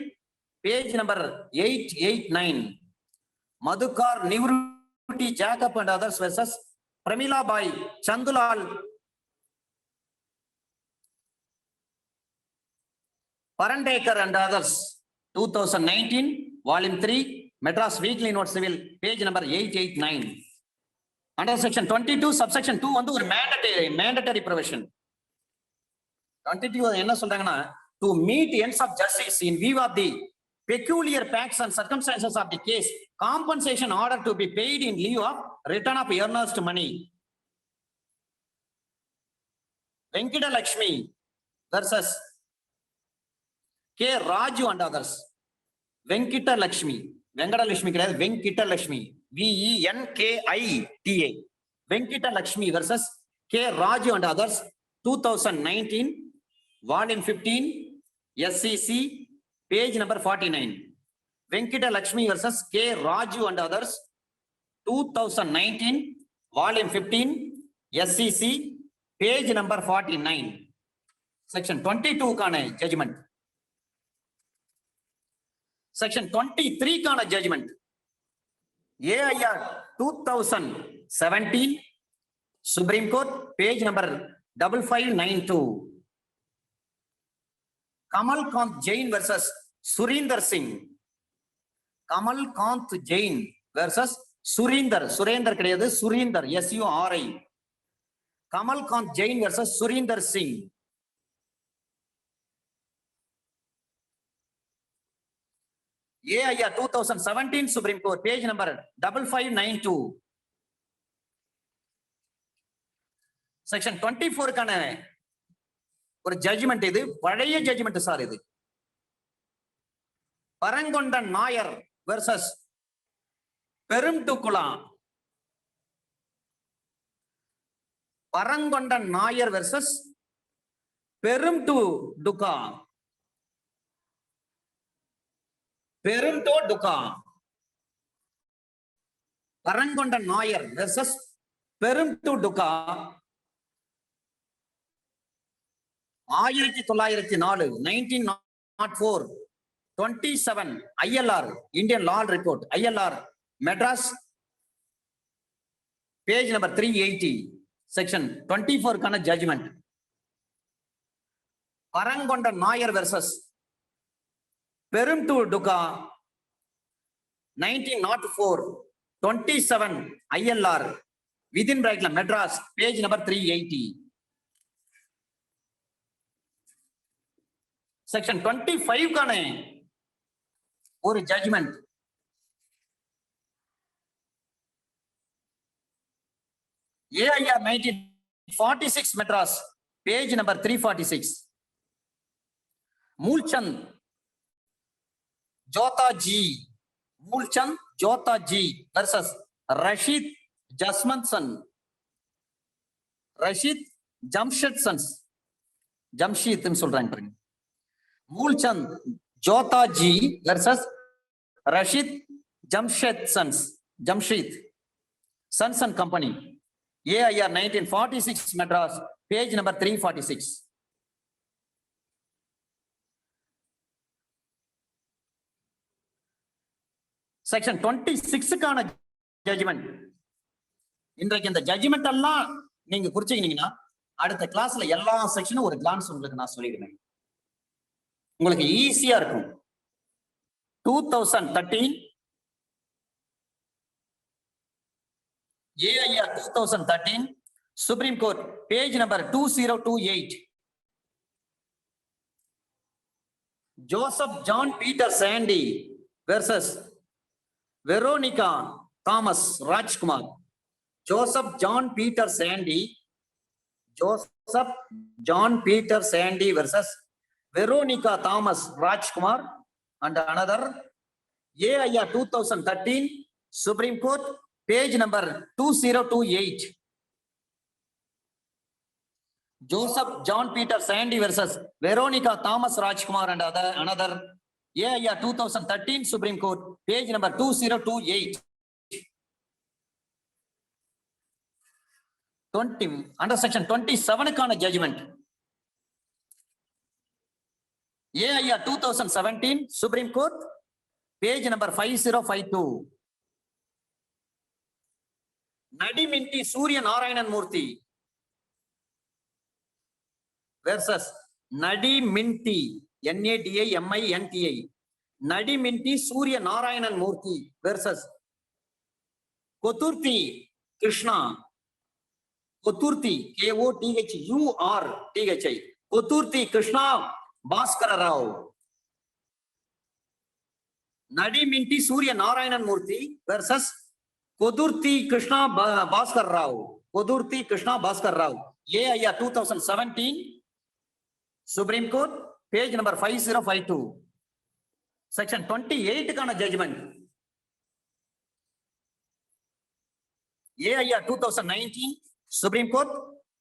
page number 889. Madhukar Nivrutti Jacob and others versus Pramila Bai Chandulal Parandekar and others. 2019, volume 3, Madras Weekly Notes Civil, page number 889. Under section 22, subsection 2 வந்து ஒரு mandatory provision. 22 என்ன சொல்றாங்கன்னா, to meet ends of justice in view of the peculiar facts and circumstances of the case, compensation order to be paid in lieu of return of earnest money. Venkita Lakshmi versus K. Raju and others. Venkita Lakshmi கிடையாது, Venkita Lakshmi, VENKITA. Venkita Lakshmi versus K. Raju and others. 2019, volume 15, SCC, page number 49. Venkita Lakshmi versus K. Raju and others. 2019, volume 15, SCC, page number 49. Section 22 க்கான judgment. Section 23 க்கான judgment. AIR 2017, Supreme Court, page number 5592. Kamal Kant Jain versus Surinder Singh. Kamal Kant Jain versus Surinder கிடையாது, Surinder, SURI. Kamal Kant Jain versus Surinder Singh. AIR 2017, Supreme Court, page number 5592. Section 24 க்கான ஒரு ஜட்ஜ்மெண்ட். இது பழைய ஜட்ஜ்மெண்ட் சார். இது Parangondan Nair versus Perumdukula. Parangondan Nair versus Perumduduka. Parangondan Nair versus Perumduduka. 1904, 1904, 27 ILR, Indian Law Report, ILR, Madras, page number 380, section 24 க்கான judgment. பரங்கொண்டன் Nair versus பெரும்டுடுகா, 1904, 27 ILR, within bracket Madras, page number 380. Section 25 க்கான ஒரு judgment. AIR 1946 Madras, page number 346. Moolchand Jodhaji, Moolchand Jodhaji versus Rasheed Jasmanthsan, Rasheed Jamshed sons, ஜம்ஷீத்னு சொல்றாங்க பாருங்க. Moolchand Jodhaji versus Rasheed Jamshed sons, Jamsheed sons and company, AIR 1946 Madras, page number 346. Section 26க்கான ஜட்ஜ்மெண்ட். இன்றைக்கு இந்த ஜட்ஜ்மெண்ட் எல்லாம் நீங்க குறிச்சுக்கிட்டீங்கன்னா அடுத்த கிளாஸ்ல எல்லா செக்ஷனும் ஒரு கிளான்ஸ் உங்களுக்கு நான் சொல்லிடுவேன், உங்களுக்கு ஈஸியா இருக்கும். 2013 AIR 2013 Supreme court, page number 2028. Joseph John Peter Sandy versus Veronica Thomas Rajkumar. Joseph John Peter Sandy, Joseph John Peter Sandy versus Veronica Thomas Rajkumar and another, AIR 2013 Supreme Court, page number 2028. Joseph John Peter Sandy versus Veronica Thomas Rajkumar and another, AIR 2013 Supreme Court, page number 2028. 20 under section 27 கான judgment. AIR 2017 Supreme Court, page number 5052. Nadiminti Surya Narayanan Murthy versus Nadiminti, NADIMINTI, Nadiminti Surya Narayanan Murthy versus Kothurthi Krishna, Kothurthi, KOTHURTHI, Kothurthi Krishna Bhaskara Rao. Nadiminti Surya Narayanan Murthy versus Kodurthi Krishna Bhaskar Rao, Kodurthi Krishna Bhaskar Rao, AIR 2017 Supreme Court, page number 5052. Section 28 kana judgment. AIR 2019 Supreme Court,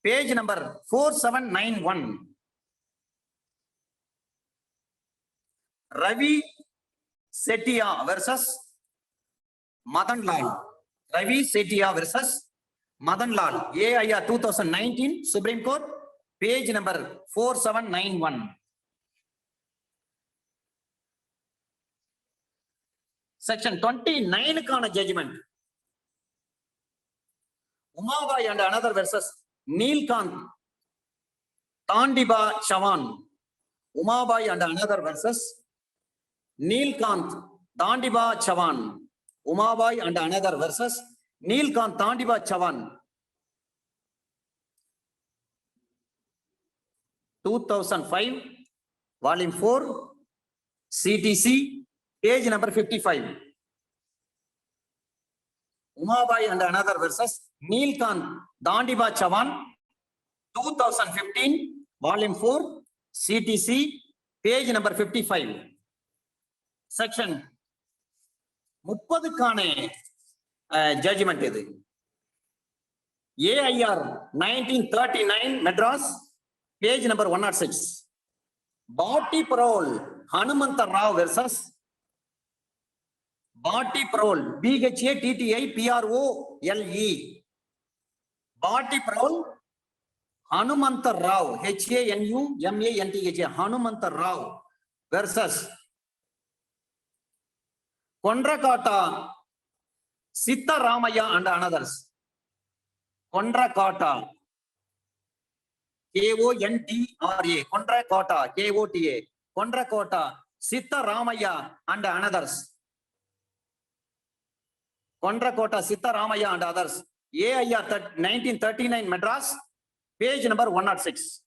page number 4791. Ravi Setia versus Madan Lal, Ravi Setia versus Madan Lal, AIR 2019 Supreme Court, page number 4791. Section 29 kana judgment. Umabai and another versus Neelkant Tandiba Chavan, Umabai and another versus Neelkant Tandiba Chavan, Umabai and another versus Neelkant Tandiba Chavan. 2005 volume 4 CTC, page number 55. Umabai and another versus Neelkant Tandiba Chavan, 2015 volume 4 CTC, page number 55. Section 30 கான judgment இது. AIR 1939 Madras, page number 106. Bhatti Parole Hanumanta Rao versus Bhatti Parole, BHATTIPROLE, Bhatti Parole Hanumanta Rao, HANUMANTH, Hanumanta Rao versus Kondrakata Sitharamaya and others. Kondrakata, KONTRA, Kondrakata, KOTA, Kondrakata Sitharamaya and others. Kondrakota Sitharamaya and others, AIR 1939 Madras, page number 106.